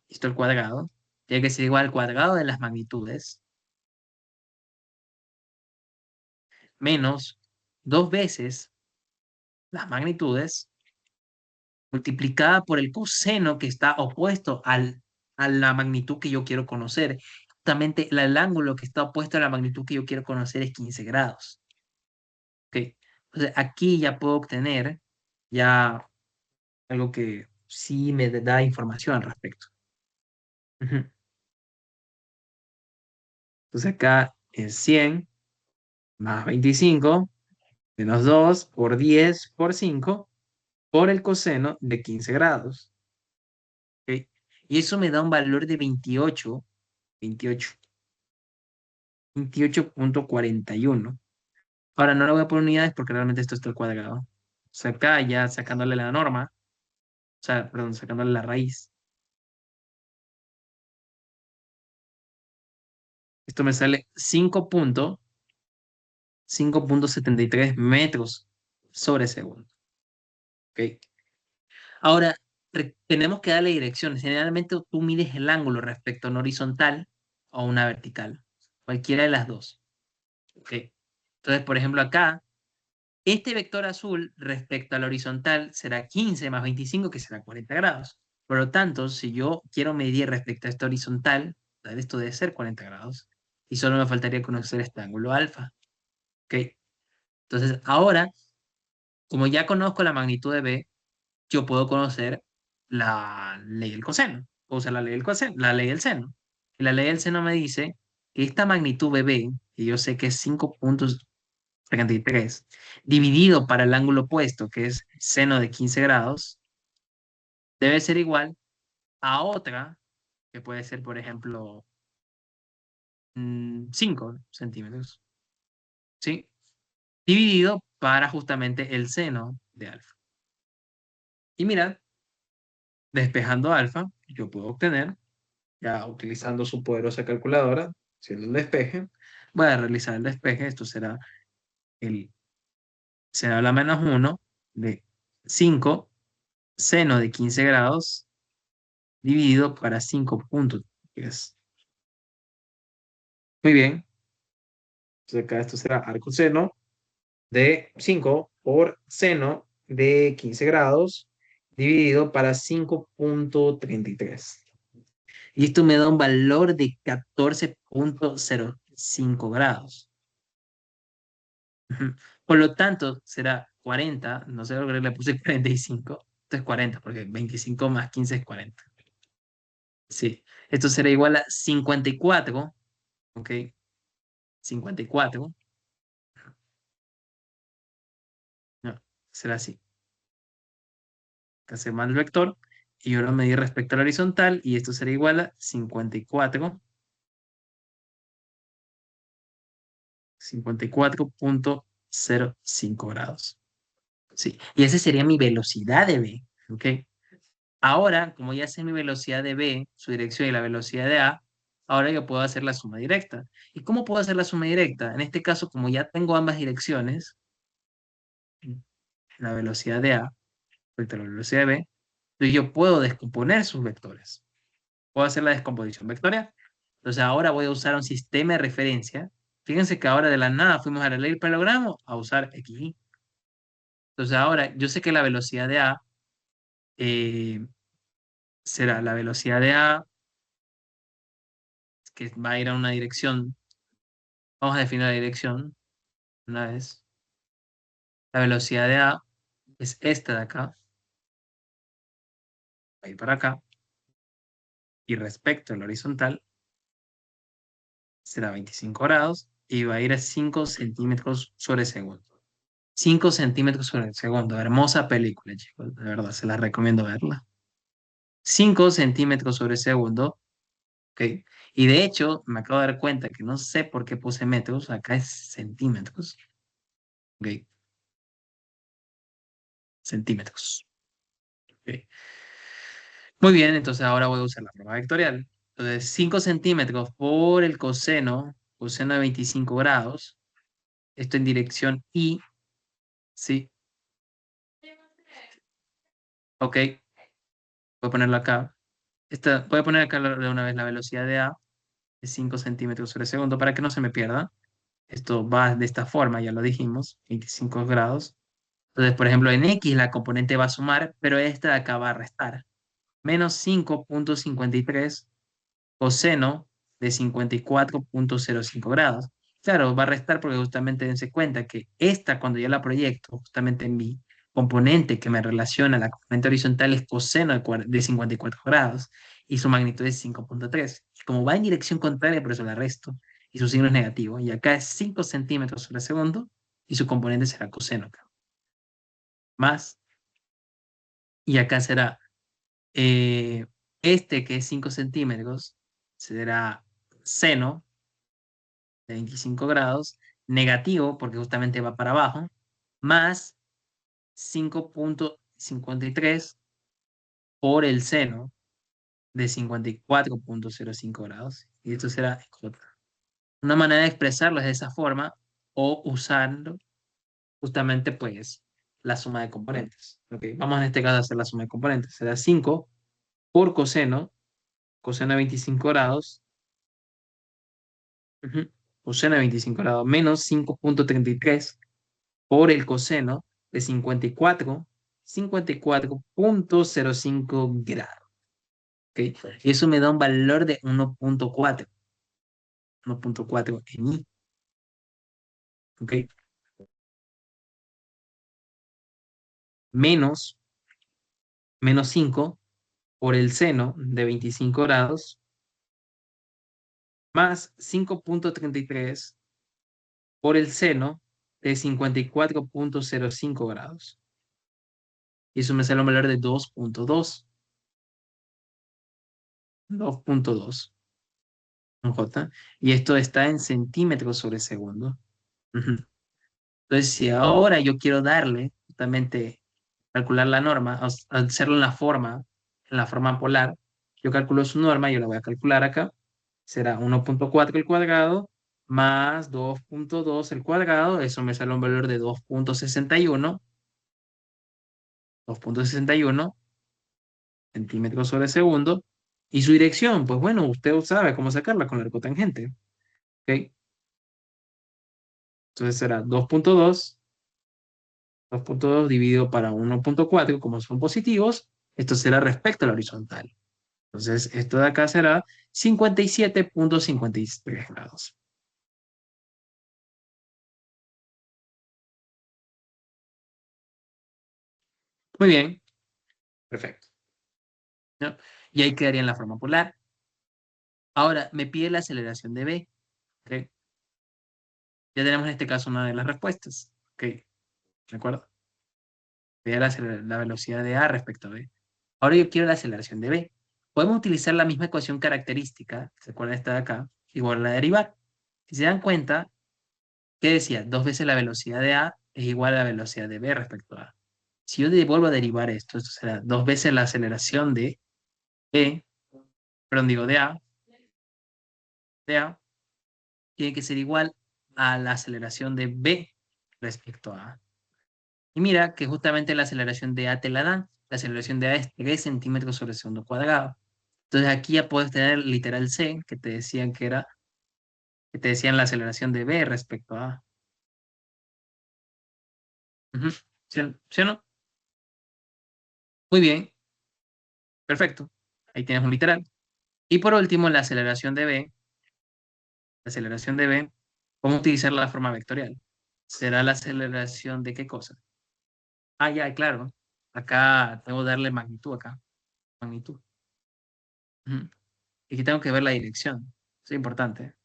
esto al cuadrado, tiene que ser igual al cuadrado de las magnitudes, menos dos veces las magnitudes multiplicada por el coseno que está opuesto a la magnitud que yo quiero conocer. Justamente el ángulo que está opuesto a la magnitud que yo quiero conocer es 15 grados. ¿Ok? Entonces aquí ya puedo obtener ya algo que sí me da información al respecto. Ujú. Entonces acá es 100 más 25 menos 2 por 10 por 5 por el coseno de 15 grados. ¿Ok? Y eso me da un valor de 28 28 28,41. Ahora no lo voy a poner unidades porque realmente esto está al cuadrado. O sea, acá ya sacándole la norma, o sea, perdón, sacándole la raíz, esto me sale 5.73 metros sobre segundo. ¿Ok? Ahora, tenemos que darle direcciones. Generalmente tú mides el ángulo respecto a una horizontal o una vertical. Cualquiera de las dos. ¿Ok? Entonces, por ejemplo, acá, este vector azul respecto a la horizontal será 15 más 25, que será 40 grados. Por lo tanto, si yo quiero medir respecto a esta horizontal, esto debe ser 40 grados. Y solo me faltaría conocer este ángulo alfa. ¿Ok? Entonces, ahora, como ya conozco la magnitud de B, yo puedo conocer la ley del coseno, o sea, la ley del coseno, la ley del seno. Y la ley del seno me dice que esta magnitud BB, que yo sé que es 5.33, dividido para el ángulo opuesto, que es seno de 15 grados, debe ser igual a otra, que puede ser, por ejemplo, 5 centímetros, ¿sí? Dividido para justamente el seno de alfa. Y mirad, despejando alfa, yo puedo obtener, ya utilizando su poderosa calculadora, haciendo un despeje, voy a realizar el despeje, esto el, será la -1 de 5 seno de 15 grados dividido para 5.3. Muy bien, entonces acá esto será arcoseno de 5 por seno de 15 grados dividido para 5.33. Y esto me da un valor de 14.05 grados. Ujú. Por lo tanto, será 40, no sé lo que le puse 45, esto es 40, porque 25 más 15 es 40. Sí, esto será igual a 54, ¿ok? 54, no, será así. Acá se manda el vector, y yo lo medí respecto a la horizontal, y esto será igual a 54.05 grados. Sí, y esa sería mi velocidad de B, ¿ok? Ahora, como ya sé mi velocidad de B, su dirección y la velocidad de A, ahora yo puedo hacer la suma directa. ¿Y cómo puedo hacer la suma directa? En este caso, como ya tengo ambas direcciones, la velocidad de A frente a la velocidad de B, entonces yo puedo descomponer sus vectores. Puedo hacer la descomposición vectorial. Entonces ahora voy a usar un sistema de referencia. Fíjense que ahora de la nada fuimos a la ley del paralelogramo a usar XY. Entonces ahora yo sé que la velocidad de A eh, será la velocidad de A que va a ir a una dirección. Vamos a definir la dirección una vez. La velocidad de A es esta de acá, va a ir para acá, y respecto a la horizontal será 25 grados y va a ir a 5 centímetros sobre segundo. 5 centímetros sobre segundo. Hermosa película, chicos. De verdad, se la recomiendo verla. 5 centímetros sobre segundo. ¿Ok? Y de hecho, me acabo de dar cuenta que no sé por qué puse metros. Acá es centímetros. ¿Ok? Centímetros. ¿Ok? Muy bien, entonces ahora voy a usar la prueba vectorial. Entonces, 5 centímetros por el coseno de 25 grados. Esto en dirección Y, ¿sí? Ok, voy a ponerlo acá. Voy a poner acá de una vez la velocidad de A, de 5 centímetros sobre segundo, para que no se me pierda. Esto va de esta forma, ya lo dijimos, 25 grados. Entonces, por ejemplo, en X la componente va a sumar, pero esta de acá va a restar. Menos 5.53 coseno de 54.05 grados. Claro, va a restar porque justamente dense cuenta que esta, cuando yo la proyecto, justamente en mi componente que me relaciona la componente horizontal es coseno de 54 grados y su magnitud es 5.3. Como va en dirección contraria, por eso la resto y su signo es negativo. Y acá es 5 centímetros sobre segundo y su componente será coseno. Más, y acá será este que es 5 centímetros, será seno de 25 grados negativo, porque justamente va para abajo, más 5.53 por el seno de 54.05 grados. Y esto será J. Una manera de expresarlo es de esa forma o usando justamente pues la suma de componentes. ¿Ok? Vamos en este caso a hacer la suma de componentes. Será 5 por coseno de 25 grados, coseno de 25 grados, menos 5.33 por el coseno de 54.05 grados. ¿Ok? Y eso me da un valor de 1.4. 1.4 en I. ¿Ok? Menos 5 por el seno de 25 grados más 5.33 por el seno de 54.05 grados. Y eso me sale un valor de 2.2. 2.2 en J. Y esto está en centímetros sobre segundo. Ujú. Entonces, si ahora yo quiero darle justamente calcular la norma, al hacerlo en la forma polar, yo calculo su norma, yo la voy a calcular acá, será 1.4 el cuadrado más 2.2 el cuadrado, eso me sale un valor de 2.61 centímetros sobre segundo, y su dirección, pues bueno, usted sabe cómo sacarla con la arcotangente, ¿ok? Entonces será 2.2 dividido para 1.4, como son positivos, esto será respecto a la horizontal. Entonces, esto de acá será 57.53 grados. Muy bien, perfecto. ¿No? Y ahí quedaría en la forma polar. Ahora, me pide la aceleración de B. ¿Ok? Ya tenemos en este caso una de las respuestas. ¿Ok? ¿De acuerdo? Pide la velocidad de A respecto a B. Ahora yo quiero la aceleración de B. Podemos utilizar la misma ecuación característica, ¿se acuerdan esta de acá? Igual a la derivar. Si se dan cuenta, ¿qué decía? 2 veces la velocidad de A es igual a la velocidad de B respecto a A. Si yo vuelvo a derivar esto será 2 veces la aceleración de B, perdón, digo de A, tiene que ser igual a la aceleración de B respecto a A. Y mira que justamente la aceleración de A te la dan. La aceleración de A es 3 centímetros sobre segundo cuadrado. Entonces aquí ya puedes tener literal C, que te decían la aceleración de B respecto a A. Ujú. ¿Sí o no? Muy bien, perfecto. Ahí tienes un literal. Y por último, la aceleración de B, ¿cómo utilizar la forma vectorial? ¿Será la aceleración de qué cosa? Ah, ya, claro. Acá tengo que darle magnitud acá. Magnitud. Ujú. Y aquí tengo que ver la dirección. Eso es importante.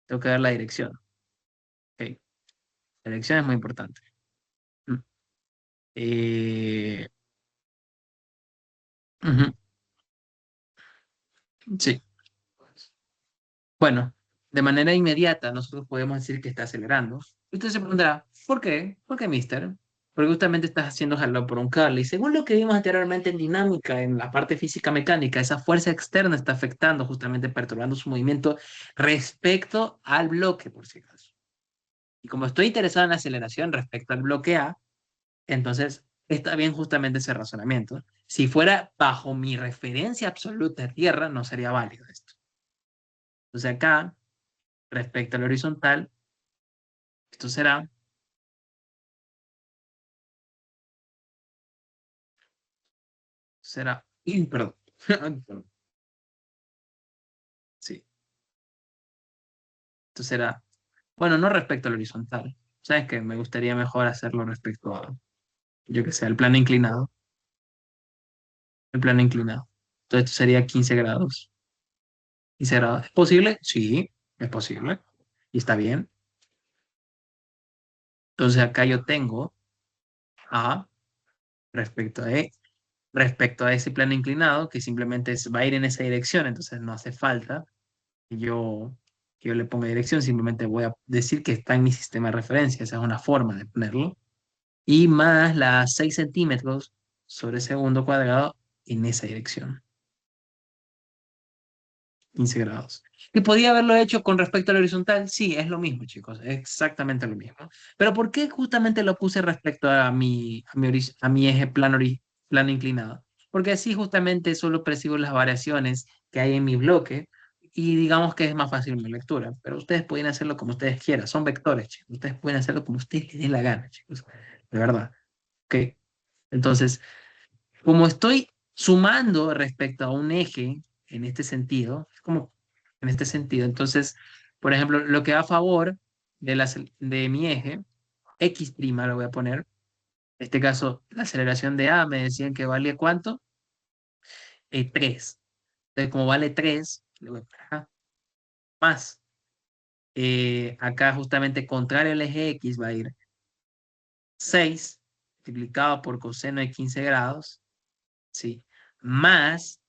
Tengo que ver la dirección. Ok. La dirección es muy importante. Mm. Eh, ujú. Sí. Bueno, de manera inmediata nosotros podemos decir que está acelerando. Usted se preguntará, ¿por qué? ¿Por qué, mister? Porque justamente estás haciendo jalón por un cable. Y según lo que vimos anteriormente en dinámica, en la parte física mecánica, esa fuerza externa está afectando, justamente perturbando su movimiento respecto al bloque, por si acaso. Y como estoy interesado en la aceleración respecto al bloque A, entonces está bien justamente ese razonamiento. Si fuera bajo mi referencia absoluta de Tierra, no sería válido esto. Entonces acá, respecto al horizontal, esto será, perdón, perdón, sí, esto será, bueno, no respecto al horizontal. ¿Sabes qué? Me gustaría mejor hacerlo respecto a, yo que sé, el plano inclinado. El plano inclinado. Entonces esto sería 15 grados. 15 grados. ¿Es posible? Sí, es posible. Y está bien. Entonces acá yo tengo A respecto a E, respecto a ese plano inclinado, que simplemente va a ir en esa dirección, entonces no hace falta que yo que yo le ponga dirección, simplemente voy a decir que está en mi sistema de referencia, esa es una forma de ponerlo, y más las 6 centímetros sobre segundo cuadrado en esa dirección, 15 grados. ¿Y podía haberlo hecho con respecto al horizontal? Sí, es lo mismo, chicos, es exactamente lo mismo. Pero ¿por qué justamente lo puse respecto a mi eje plano inclinado? Porque así justamente solo percibo las variaciones que hay en mi bloque y digamos que es más fácil mi lectura. Pero ustedes pueden hacerlo como ustedes quieran, son vectores, chicos. Ustedes pueden hacerlo como ustedes les dé la gana, chicos. De verdad. ¿Ok? Entonces, como estoy sumando respecto a un eje en este sentido, es como en este sentido, entonces, por ejemplo, lo que va a favor de mi eje, X' lo voy a poner, en este caso, la aceleración de A me decían que valía ¿cuánto? 3. Entonces, como vale 3, le voy a poner acá, más. Acá justamente contrario al eje X va a ir 6 multiplicado por coseno de 15 grados, ¿sí? Más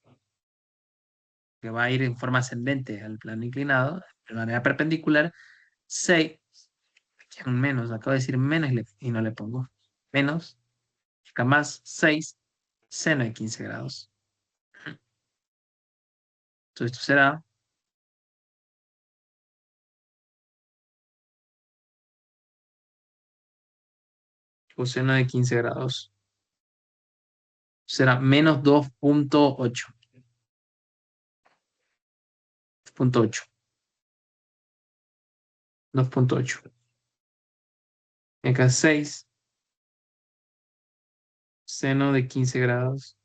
que va a ir en forma ascendente al plano inclinado, de manera perpendicular, 6, aquí hay un menos, acabo de decir menos y no le pongo, menos, acá más 6, seno de 15 grados. Entonces esto será coseno de 15 grados, será menos 2,8, 2,8, 2,8. Acá 6, seno de 15 grados,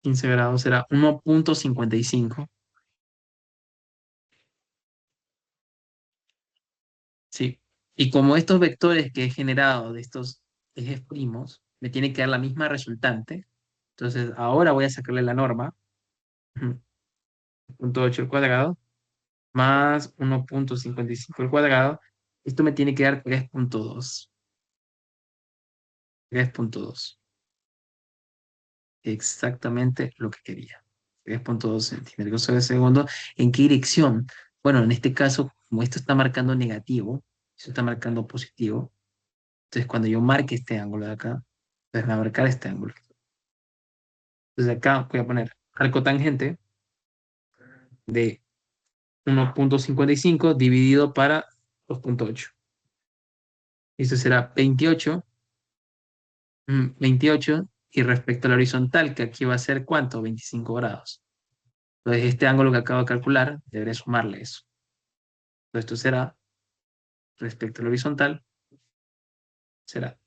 15 grados será 1,55. Sí. Y como estos vectores que he generado de estos ejes primos me tienen que dar la misma resultante, entonces ahora voy a sacarle la norma, ujú, 0,8 al cuadrado, más 1,55 al cuadrado. Esto me tiene que dar 3,2. 3,2. Exactamente lo que quería. 3,2 centímetros sobre segundo. ¿En qué dirección? Bueno, en este caso, como esto está marcando negativo, esto está marcando positivo, entonces cuando yo marque este ángulo de acá, entonces me va a marcar este ángulo. Entonces acá voy a poner arco tangente de 1,55 dividido para 2,8. Eso será 28, 28, y respecto al horizontal, que aquí va a ser ¿cuánto? 25 grados. Entonces este ángulo que acabo de calcular, deberé sumarle eso. Entonces esto será, respecto al horizontal, será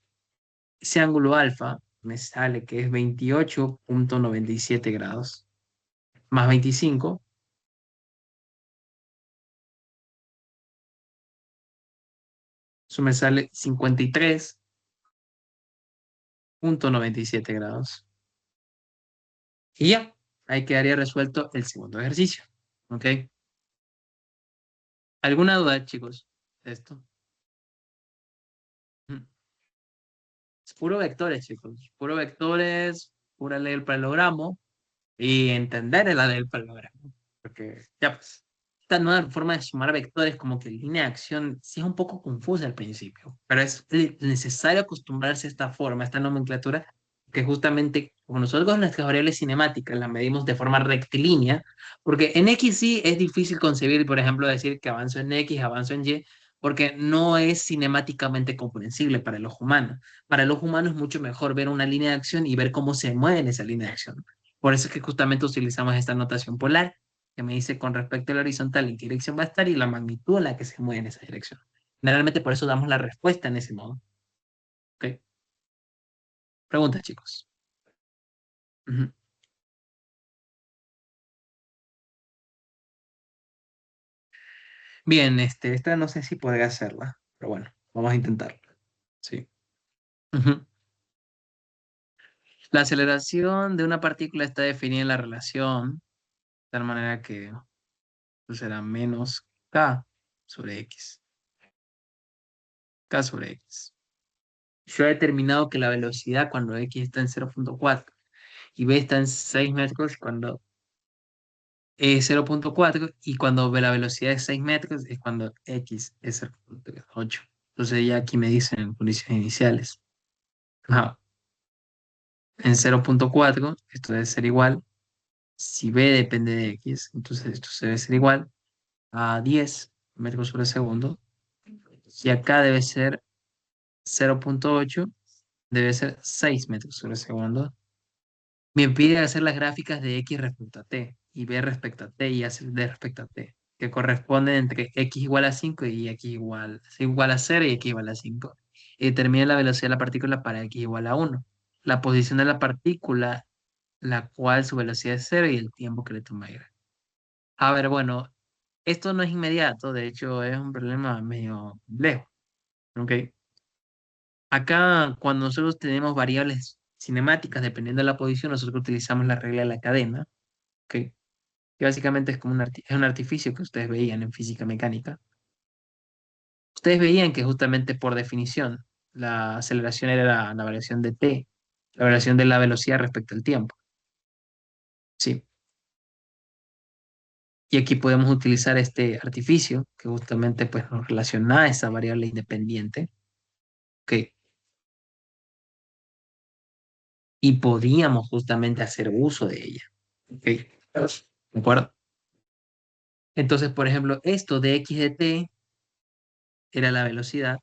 ese ángulo alfa, me sale que es 28,97 grados, más 25, eso me sale 53,97 grados. Y ya, ahí quedaría resuelto el segundo ejercicio. ¿Ok? ¿Alguna duda, chicos, de esto? Mm. Es puro vectores, chicos. Puro vectores, pura ley del paralelogramo y entender la ley del paralelogramo. Porque ya, pues, esta nueva forma de sumar vectores como que línea de acción sí es un poco confusa al principio, pero es necesario acostumbrarse a esta forma, a esta nomenclatura, que justamente como nosotros con nuestras variables cinemáticas las medimos de forma rectilínea, porque en X sí es difícil concebir, por ejemplo, decir que avanzo en X, avanzo en Y, porque no es cinemáticamente comprensible para el ojo humano. Para el ojo humano es mucho mejor ver una línea de acción y ver cómo se mueve en esa línea de acción. Por eso es que justamente utilizamos esta notación polar, que me dice con respecto al horizontal en qué dirección va a estar y la magnitud en la que se mueve en esa dirección. Generalmente por eso damos la respuesta en ese modo. ¿Ok? Preguntas, chicos. Ujú. Bien, esta no sé si podré hacerla, pero bueno, vamos a intentarlo. Sí. Ujú. La aceleración de una partícula está definida en la relación, de tal manera que pues, será menos k sobre x. K sobre x. Yo he determinado que la velocidad cuando x está en 0,4 y b está en 6 metros cuando 0,4 y cuando la velocidad es 6 metros es cuando x es 0,8. Entonces ya aquí me dicen en condiciones iniciales. Ajá. En 0,4 esto debe ser igual. Si b depende de x, entonces esto debe ser igual a 10 metros por segundo. Y acá debe ser 0,8, debe ser 6 metros por segundo. Me pide hacer las gráficas de x respecto a t y b respecto a t y hacer d respecto a t, que corresponden entre x igual a 5 y x igual a 0 y x igual a 5. Y determina la velocidad de la partícula para x igual a 1. La posición de la partícula, la cual su velocidad es 0 y el tiempo que le toma ir. A ver, bueno, esto no es inmediato, de hecho es un problema medio complejo. ¿Ok? Acá, cuando nosotros tenemos variables cinemáticas, dependiendo de la posición, nosotros utilizamos la regla de la cadena, ¿ok? Que básicamente es como es un artificio que ustedes veían en física mecánica. Ustedes veían que justamente por definición la aceleración era la variación de t, la variación de la velocidad respecto al tiempo. Sí. Y aquí podemos utilizar este artificio que justamente pues, nos relaciona a esa variable independiente, ¿ok? Y podríamos justamente hacer uso de ella, ¿ok? ¿De acuerdo? Entonces, por ejemplo, esto de x de t era la velocidad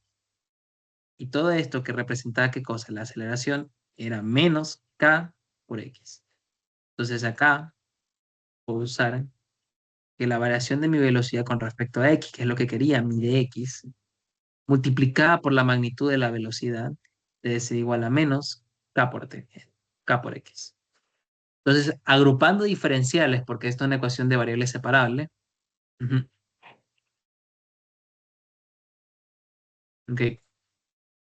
y todo esto que representaba qué cosa, la aceleración, era menos k por x. Entonces acá puedo usar que la variación de mi velocidad con respecto a x, que es lo que quería, mi de x, multiplicada por la magnitud de la velocidad, debe ser igual a menos k por t, k por x. Entonces, agrupando diferenciales, porque esto es una ecuación de variables separables, ujú, ok,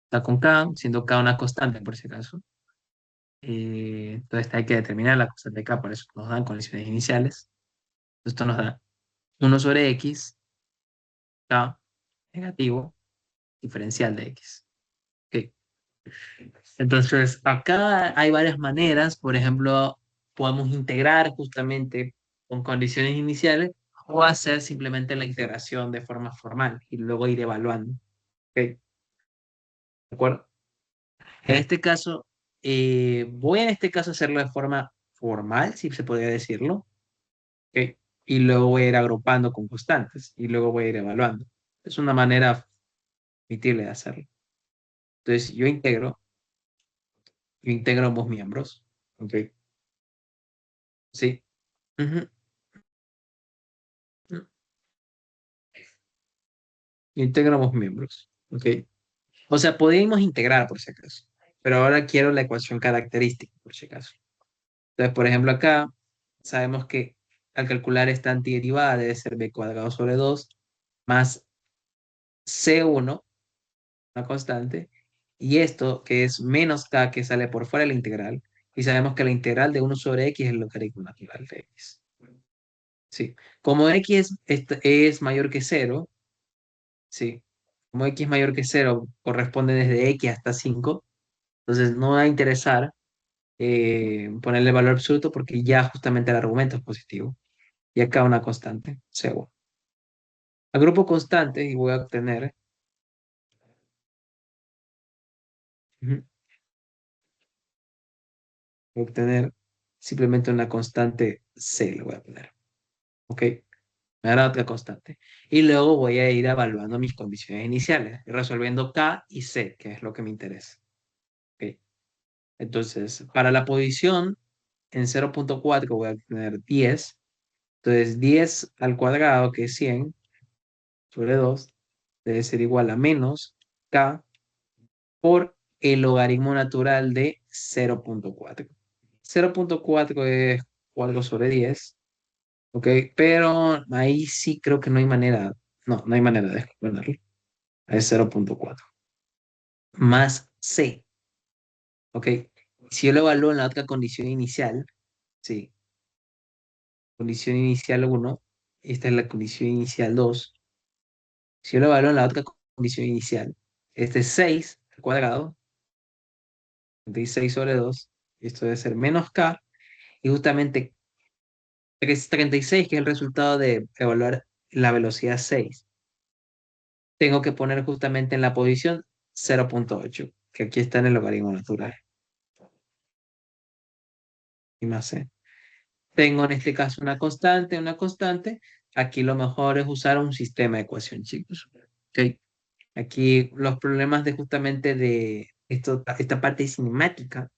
está con k, siendo k una constante por si acaso. Entonces hay que determinar la constante k, por eso nos dan condiciones iniciales. Esto nos da 1/x, k, negativo, diferencial de x. Ok. Entonces, acá hay varias maneras. Por ejemplo, podemos integrar justamente con condiciones iniciales o hacer simplemente la integración de forma formal y luego ir evaluando. Ok, ¿de acuerdo? En este caso, voy en este caso a hacerlo de forma formal, si se podría decirlo. ¿Ok? Y luego voy a ir agrupando con constantes y luego voy a ir evaluando. Es una manera factible de hacerlo. Entonces, yo integro ambos miembros. ¿Ok? Sí. Ujú. Integro ambos miembros. ¿Ok? O sea, podemos integrar por si acaso. Pero ahora quiero la ecuación característica por si acaso. Entonces, por ejemplo, acá sabemos que al calcular esta antiderivada debe ser b cuadrado sobre 2 más c1, una constante, y esto que es menos k que sale por fuera de la integral, y sabemos que la integral de 1/x es el logaritmo natural de x. Sí. Como x es mayor que 0, sí. Como x es mayor que 0 corresponde desde x hasta 5, entonces no va a interesar ponerle valor absoluto porque ya justamente el argumento es positivo. Y acá una constante, C1. Agrupo constantes y voy a obtener, ujú, voy a obtener simplemente una constante C, le voy a poner. ¿Ok? Me dará otra constante. Y luego voy a ir evaluando mis condiciones iniciales, resolviendo K y C, que es lo que me interesa. ¿Ok? Entonces, para la posición en 0,4 voy a obtener 10. Entonces, 10 al cuadrado, que es 100, sobre 2 debe ser igual a menos K por el logaritmo natural de 0,4. 0,4 es 4 sobre 10, ¿ok? Pero ahí sí creo que no hay manera, no hay manera de exponerlo. Es 0,4 más C, ¿ok? Si yo lo evalúo en la otra condición inicial, sí, condición inicial 1, esta es la condición inicial 2. Si yo lo evalúo en la otra condición inicial, este es 6 al cuadrado, 36 sobre 2, esto debe ser menos K, y justamente Es 36, que es el resultado de evaluar la velocidad 6. Tengo que poner justamente en la posición 0.8, que aquí está en el logaritmo natural. Y más C. Tengo en este caso una constante, una constante. Aquí lo mejor es usar un sistema de ecuación, chicos. ¿Ok? Aquí los problemas de justamente de esta parte cinemática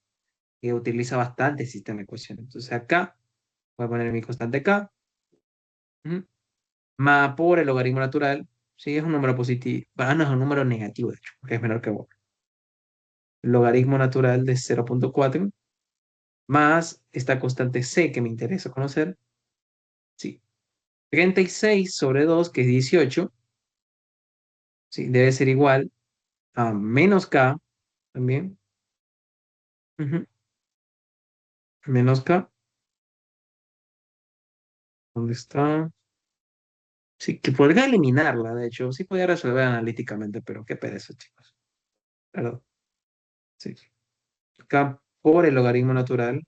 que utiliza bastante el sistema de ecuación. Entonces acá voy a poner mi constante K, ujú, más por el logaritmo natural. Sí, es un número positivo. Ah, no, es un número negativo, de hecho, porque es menor que 1. Logaritmo natural de 0.4 más esta constante C que me interesa conocer. Sí, 36 sobre 2, que es 18. Sí, debe ser igual a menos K también. Ujú, menos K. ¿Dónde está? Sí, que podría eliminarla, de hecho. Sí podría resolver analíticamente, pero qué pereza, chicos. Perdón. Sí. K por el logaritmo natural.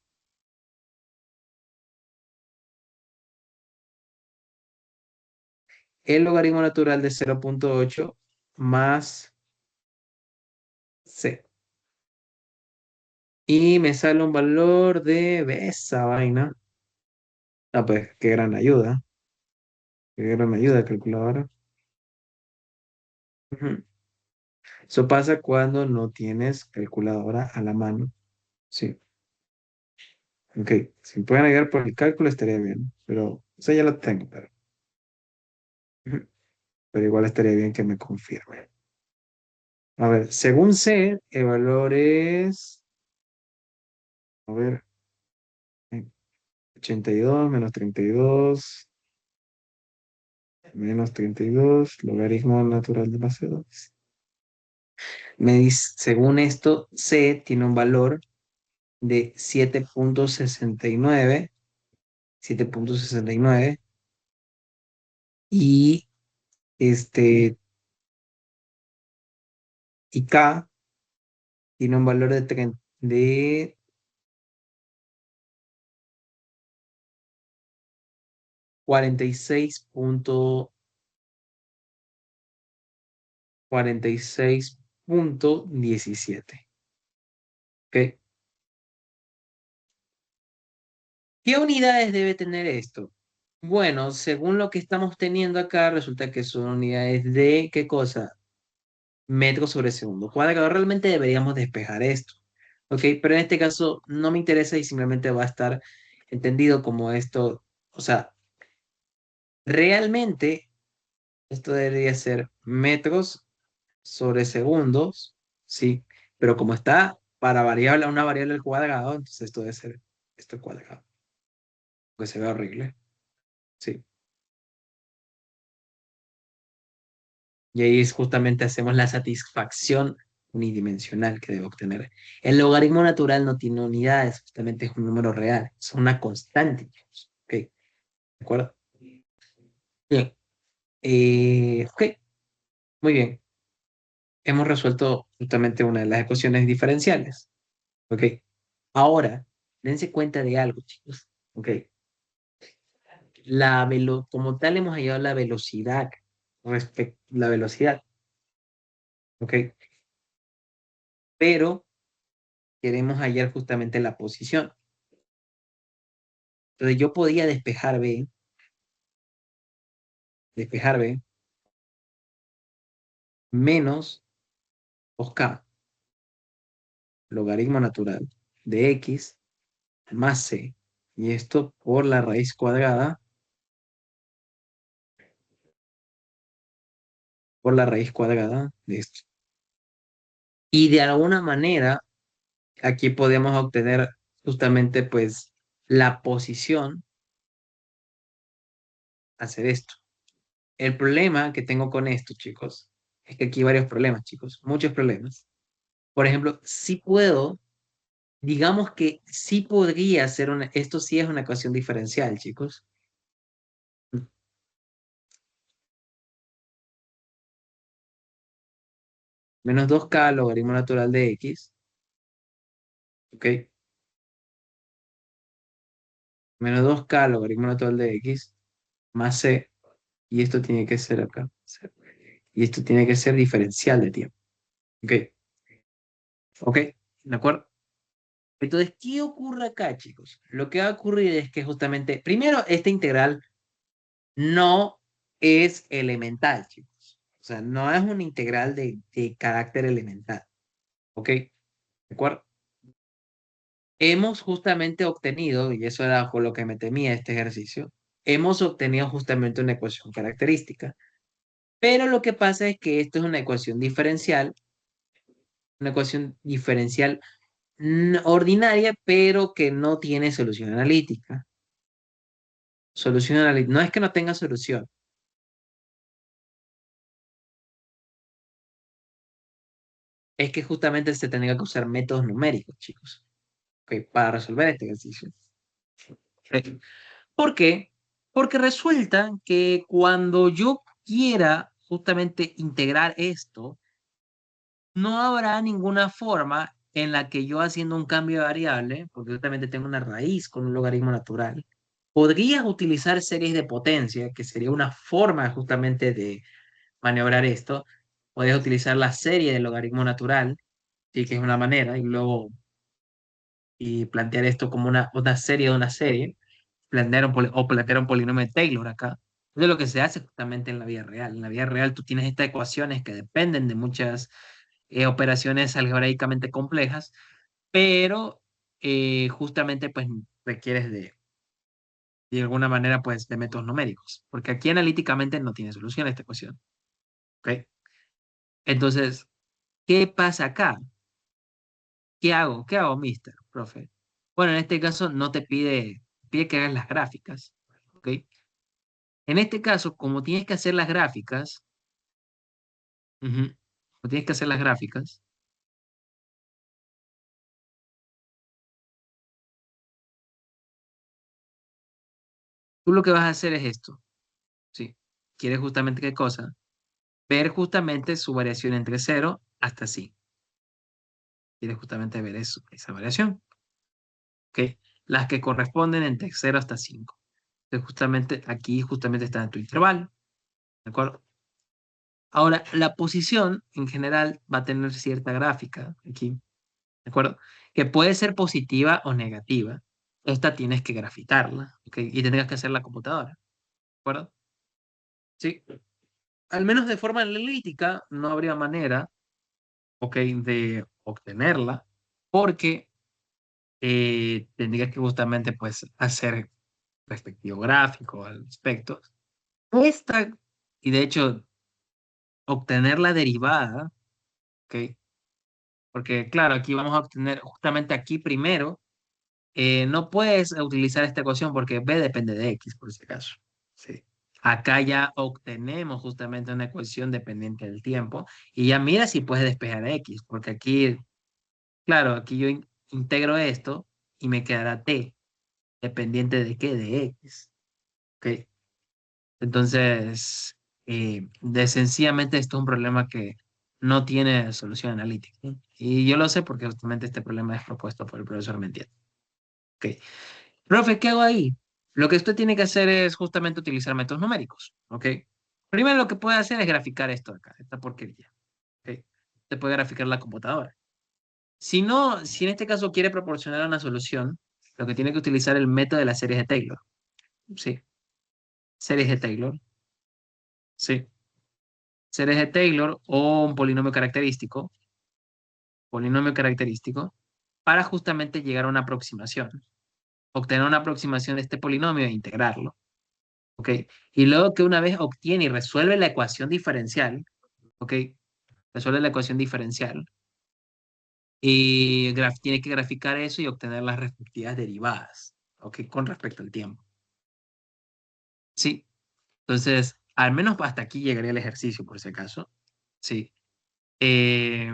El logaritmo natural de 0.8 más C. Y me sale un valor de esa vaina. Ah, pues qué gran ayuda. Qué gran ayuda, calculadora. Ujú. Eso pasa cuando no tienes calculadora a la mano. Sí. Ok. Si me pueden ayudar por el cálculo estaría bien. Pero eso ya lo tengo. Ujú. Pero igual estaría bien que me confirme. A ver, según sé, el valor es, a ver, 82 menos 32 menos 32 logaritmo natural de base 2. Me dice, según esto, C tiene un valor de 7.69, 7.69 y este, y K tiene un valor de 46.17. ¿Ok? ¿Qué unidades debe tener esto? Bueno, según lo que estamos teniendo acá, resulta que son unidades de, ¿qué cosa? Metros sobre segundo cuadrado. Realmente deberíamos despejar esto, ¿ok? Pero en este caso no me interesa y simplemente va a estar entendido como esto. O sea, realmente esto debería ser metros sobre segundos, ¿sí? Pero como está para variable, una variable al cuadrado, entonces esto debe ser esto al cuadrado, que se ve horrible, ¿sí? Y ahí es justamente hacemos la satisfacción unidimensional que debe obtener. El logaritmo natural no tiene unidades, justamente es un número real, es una constante. ¿Ok? ¿De acuerdo? Bien. Ok, muy bien. Hemos resuelto justamente una de las ecuaciones diferenciales. ¿Ok? Ahora, dense cuenta de algo, chicos. ¿Ok? Como tal hemos hallado la velocidad respecto la velocidad. ¿Ok? Pero queremos hallar justamente la posición. Entonces yo podía despejar B menos 2K, logaritmo natural de X más C. Y esto por la raíz cuadrada de esto. Y de alguna manera, aquí podemos obtener justamente pues la posición, hacer esto. El problema que tengo con esto, chicos, es que aquí hay varios problemas, chicos, muchos problemas. Por ejemplo, si puedo, digamos que sí podría ser esto sí es una ecuación diferencial, chicos. Menos 2K logaritmo natural de X, ¿ok? Menos 2k logaritmo natural de x más c. Y esto tiene que ser acá. Y esto tiene que ser diferencial de tiempo. ¿Ok? ¿Ok? ¿De acuerdo? Entonces, ¿qué ocurre acá, chicos? Lo que va a ocurrir es que justamente, primero, esta integral no es elemental, chicos. O sea, no es una integral de carácter elemental. ¿Ok? ¿De acuerdo? Hemos justamente obtenido, y eso era con lo que me temía este ejercicio, hemos obtenido justamente una ecuación característica. Pero lo que pasa es que esto es una ecuación diferencial ordinaria, pero que no tiene solución analítica. Solución analítica. No es que no tenga solución, es que justamente se tendría que usar métodos numéricos, chicos, ¿ok? Para resolver este ejercicio. ¿Ok? ¿Por qué? Porque resulta que cuando yo quiera justamente integrar esto, no habrá ninguna forma en la que yo haciendo un cambio de variable, porque justamente tengo una raíz con un logaritmo natural, podría utilizar series de potencia, que sería una forma justamente de maniobrar esto. Podrías utilizar la serie del logaritmo natural, sí, que es una manera, y luego y plantear esto como una serie de una serie, o plantear un polinomio de Taylor acá. Eso es lo que se hace justamente en la vida real. En la vida real tú tienes estas ecuaciones que dependen de muchas operaciones algebraicamente complejas, pero justamente pues requieres de alguna manera pues de métodos numéricos, porque aquí analíticamente no tiene solución esta ecuación, ¿ok? Entonces, ¿qué pasa acá? ¿Qué hago? ¿Qué hago, mister, profe? Bueno, en este caso no te pide que hagas las gráficas, ¿ok? En este caso, como tienes que hacer las gráficas, ujú, como tienes que hacer las gráficas, tú lo que vas a hacer es esto, ¿sí? ¿Quieres justamente qué cosa? Ver justamente su variación entre 0 hasta 5. Quieres justamente ver eso, esa variación, ¿ok? Las que corresponden entre 0 hasta 5. Entonces, justamente aquí justamente está en tu intervalo, ¿de acuerdo? Ahora, la posición en general va a tener cierta gráfica aquí, ¿de acuerdo? Que puede ser positiva o negativa. Esta tienes que graficarla, ¿ok? Y tendrías que hacer la computadora, ¿de acuerdo? Sí. Al menos de forma analítica no habría manera, ¿ok? De obtenerla, porque tendrías que justamente pues hacer respectivo gráfico al respecto. Esta, y de hecho, obtener la derivada, ¿ok? Porque claro, aquí vamos a obtener justamente aquí primero. No puedes utilizar esta ecuación porque B depende de X, por ese caso. Sí. Acá ya obtenemos justamente una ecuación dependiente del tiempo y ya mira si puedes despejar X, porque aquí, claro, aquí yo integro esto y me quedará T, dependiente de qué, de X. ¿Ok? Entonces, sencillamente esto es un problema que no tiene solución analítica. ¿Sí? Y yo lo sé porque justamente este problema es propuesto por el profesor Mentiel. Ok. Profe, ¿qué hago ahí? Lo que usted tiene que hacer es justamente utilizar métodos numéricos, ¿ok? Primero lo que puede hacer es graficar esto de acá, esta porquería, ¿ok? Usted puede graficar la computadora. Si no, si en este caso quiere proporcionar una solución, lo que tiene que utilizar el método de las series de Taylor, ¿sí? Series de Taylor, ¿sí? Series de Taylor o un polinomio característico, para justamente llegar a una aproximación, obtener una aproximación de este polinomio e integrarlo. ¿Ok? Y luego que una vez obtiene y resuelve la ecuación diferencial, ¿ok? Resuelve la ecuación diferencial y tiene que graficar eso y obtener las respectivas derivadas, ¿ok? Con respecto al tiempo. Sí, entonces, al menos hasta aquí llegaría el ejercicio, por si acaso. Sí. Eh,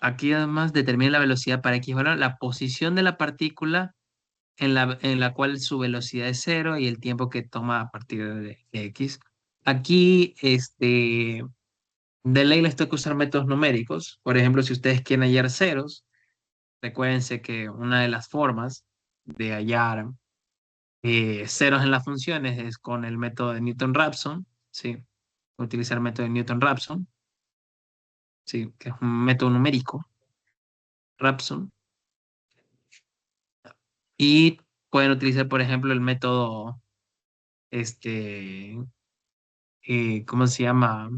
Aquí además determina la velocidad para X, bueno, la posición de la partícula en la cual su velocidad es 0 y el tiempo que toma a partir de X. Aquí, de ley les toca usar métodos numéricos. Por ejemplo, si ustedes quieren hallar ceros, recuérdense que una de las formas de hallar Ceros en las funciones es con el método de Newton-Raphson, ¿sí? Utilizar el método de Newton-Raphson, ¿sí? Que es un método numérico, Raphson. Y pueden utilizar, por ejemplo, el método, este, ¿cómo se llama?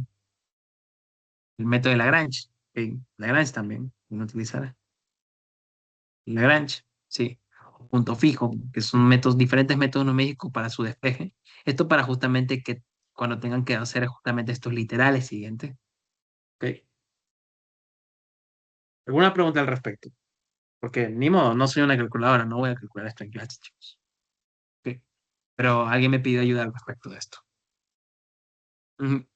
El método de Lagrange. ¿Ok? Lagrange también, pueden utilizar. Lagrange, sí. O punto fijo, que son métodos, diferentes métodos numéricos para su despeje. Esto para justamente que cuando tengan que hacer justamente estos literales siguientes. ¿Ok? ¿Alguna pregunta al respecto? Porque ni modo, no soy una calculadora, no voy a calcular esto en clase, chicos. ¿Ok? Pero alguien me pidió ayuda al respecto de esto. Ujú,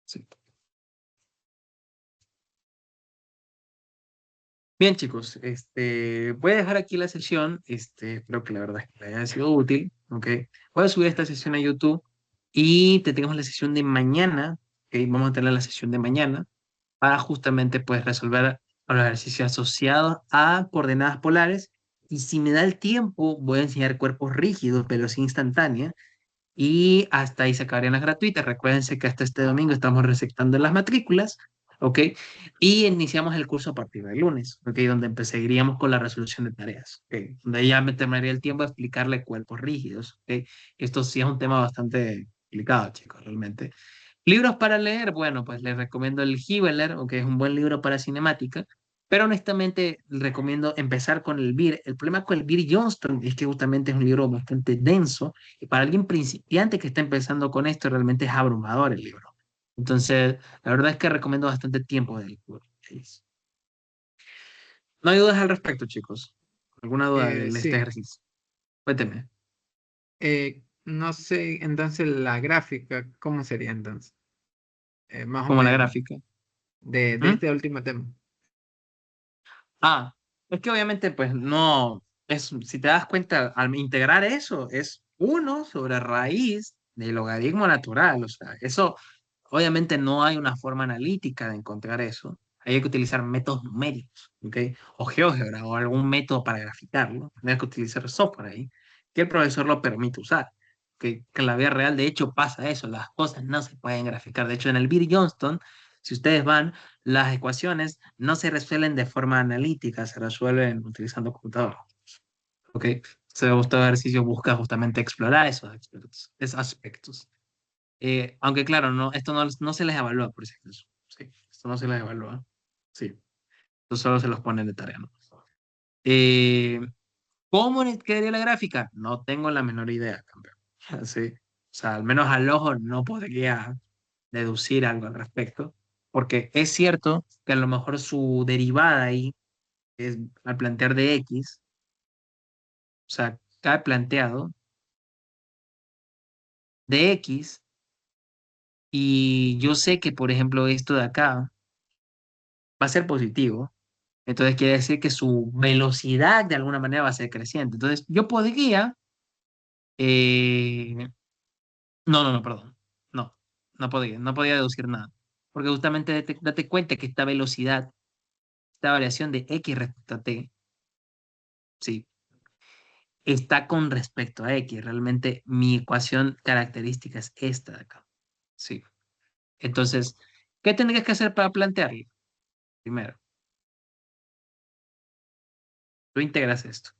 sí. Bien, chicos, voy a dejar aquí la sesión. Espero que la verdad es que le haya sido útil. ¿Ok? Voy a subir esta sesión a YouTube y te tenemos la sesión de mañana. ¿Ok? Vamos a tener la sesión de mañana para justamente pues resolver los ejercicios asociados a coordenadas polares. Y si me da el tiempo, voy a enseñar cuerpos rígidos, velocidad instantánea. Y hasta ahí se acabarían las gratuitas. Recuérdense que hasta este domingo estamos resectando las matrículas, ¿ok? Y iniciamos el curso a partir del lunes, ¿ok? Donde empezaríamos con la resolución de tareas, ¿ok? Donde ya me tomaría el tiempo de explicarle cuerpos rígidos, ¿ok? Esto sí es un tema bastante complicado, chicos, realmente. Libros para leer, bueno, pues les recomiendo el Gibeler, que es un buen libro para cinemática, pero honestamente recomiendo empezar con el Beer. El problema con el Beer Johnston es que justamente es un libro bastante denso y para alguien principiante que está empezando con esto realmente es abrumador el libro. Entonces, la verdad es que recomiendo bastante tiempo de lectura. No hay dudas al respecto, chicos. ¿Alguna duda de este Sí, ejercicio? Cuénteme. no sé, entonces la gráfica, ¿cómo sería entonces? Más o Como la menos, gráfica. de ¿Mm? este último tema. Ah, es que obviamente, pues no, si te das cuenta, al integrar eso, es uno sobre raíz del logaritmo natural. O sea, eso, obviamente no hay una forma analítica de encontrar eso. Ahí hay que utilizar métodos numéricos, ¿ok? O GeoGebra o algún método para graficarlo. Tienes que utilizar software ahí, que el profesor lo permite usar. Que en la vida real, de hecho, pasa eso. Las cosas no se pueden graficar. De hecho, en el Beer Johnston, si ustedes van, las ecuaciones no se resuelven de forma analítica, se resuelven utilizando computador. ¿Ok? Se gusta ver si yo busca justamente explorar esos aspectos. Aunque claro, no, esto no se les evalúa por ese caso. Sí, esto no se les evalúa. Sí, esto solo se los ponen de tarea, ¿no? Eh, ¿Cómo quedaría la gráfica? No tengo la menor idea, campeón. Sí. O sea, al menos al ojo no podría deducir algo al respecto, porque es cierto que a lo mejor su derivada ahí es al plantear de X, o sea, cae planteado de X, y yo sé que, por ejemplo, esto de acá va a ser positivo, entonces quiere decir que su velocidad de alguna manera va a ser creciente. Entonces, yo podría, eh, no, perdón, no, no podía deducir nada, porque justamente date cuenta que esta velocidad, esta variación de X respecto a T, sí, está con respecto a X. Realmente mi ecuación característica es esta de acá. Sí. Entonces, ¿qué tendrías que hacer para plantearlo? Primero, tú integras esto.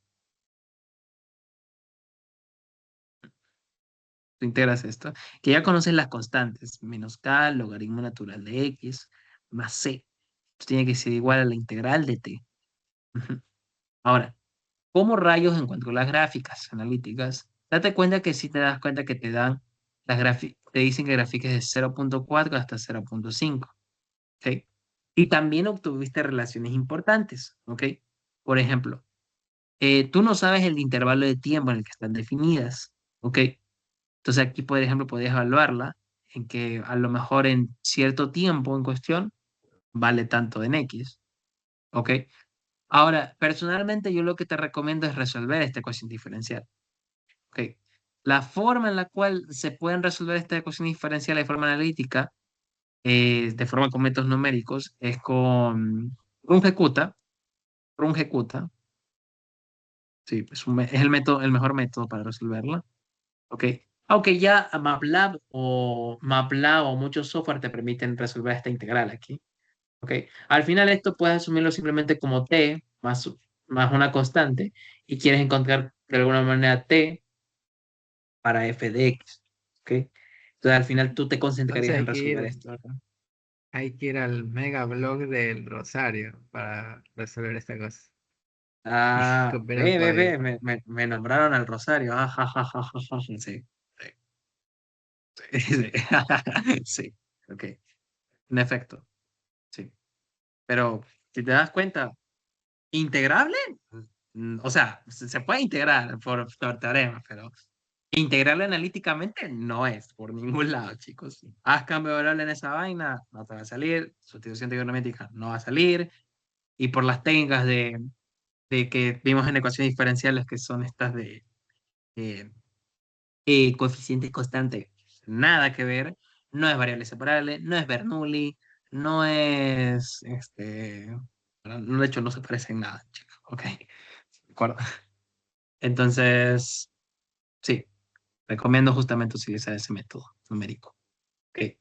Tú integras esto. Que ya conoces las constantes. Menos k, logaritmo natural de x, más c. Esto tiene que ser igual a la integral de t. Ujú. Ahora, ¿cómo rayos encuentro las gráficas analíticas? Date cuenta que si te das cuenta que te dan las gráficas, te dicen que grafiques de 0,4 hasta 0,5. ¿Ok? Y también obtuviste relaciones importantes, ¿ok? Por ejemplo, tú no sabes el intervalo de tiempo en el que están definidas, ¿ok? Entonces aquí, por ejemplo, podrías evaluarla en que a lo mejor en cierto tiempo en cuestión vale tanto en X, ¿ok? Ahora, personalmente yo lo que te recomiendo es resolver esta ecuación diferencial, ¿ok? La forma en la cual se pueden resolver esta ecuación diferencial de forma analítica, de forma con métodos numéricos, es con un ejecuta, Sí, es el método, el mejor método para resolverla. Ok. Aunque ya MATLAB o muchos software te permiten resolver esta integral aquí. Ok. Al final esto puedes asumirlo simplemente como t más una constante y quieres encontrar de alguna manera t para f de x. Ok. Entonces al final tú te Entonces concentrarías en resolver esto acá. hay que ir al mega blog del Rosario para resolver esta cosa. Ah, Copiar el código. me nombraron al Rosario. Ah, ja, ja, ja, ja, ja, sí, sí, sí, sí, sí, ok, en efecto, sí. Pero si te das cuenta, ¿integrable? O sea, se puede integrar por teorema, pero integrable analíticamente no es por ningún lado, chicos. Haz cambio de variable en esa vaina, no te va a salir. Sustitución trigonométrica no va a salir. Y por las técnicas de que vimos en ecuaciones diferenciales, que son estas de eh, coeficiente constante, nada que ver. No es variable separable, no es Bernoulli, no es, de hecho no se parece en nada, chicos, ok, de acuerdo. Entonces, sí, recomiendo justamente utilizar ese método numérico, ok.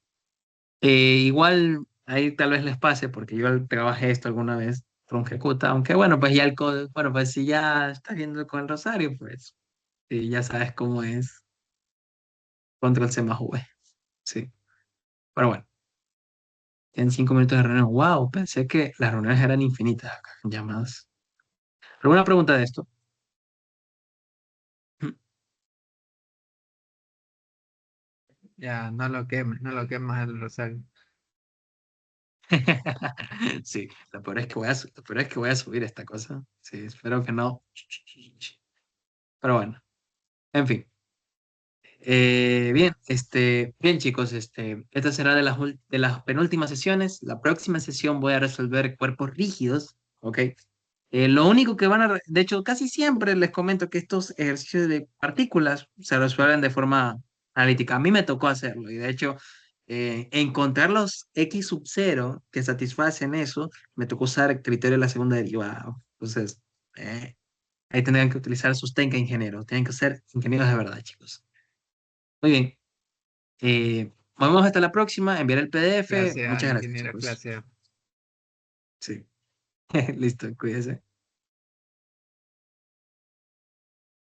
Igual ahí tal vez les pase, porque yo trabajé esto alguna vez con Ejecuta, aunque bueno, pues ya el código, bueno, pues si ya estás viendo con el Rosario, pues sí, ya sabes cómo es control C más V, sí. Pero bueno. En 5 minutos de reunión. Wow, pensé que las reuniones eran infinitas acá, llamadas. ¿Alguna pregunta de esto? Ya, no lo quemes el Rosario. Sí, lo peor es que voy a subir esta cosa. Sí, espero que no. Pero bueno, en fin. Bien, bien chicos, esta será de las penúltimas sesiones. La próxima sesión voy a resolver cuerpos rígidos, ¿ok? Lo único que de hecho, casi siempre les comento que estos ejercicios de partículas se resuelven de forma analítica. A mí me tocó hacerlo y de hecho, encontrar los X sub 0 que satisfacen eso, me tocó usar el criterio de la segunda derivada. Entonces, ahí tendrían que utilizar sus técnicas de ingenieros, tienen que ser ingenieros de verdad, chicos. Muy bien. Nos vemos hasta la próxima. Enviar el PDF. Clase A, Muchas gracias, ingeniero chicos. clase A. Sí. Listo, cuídense.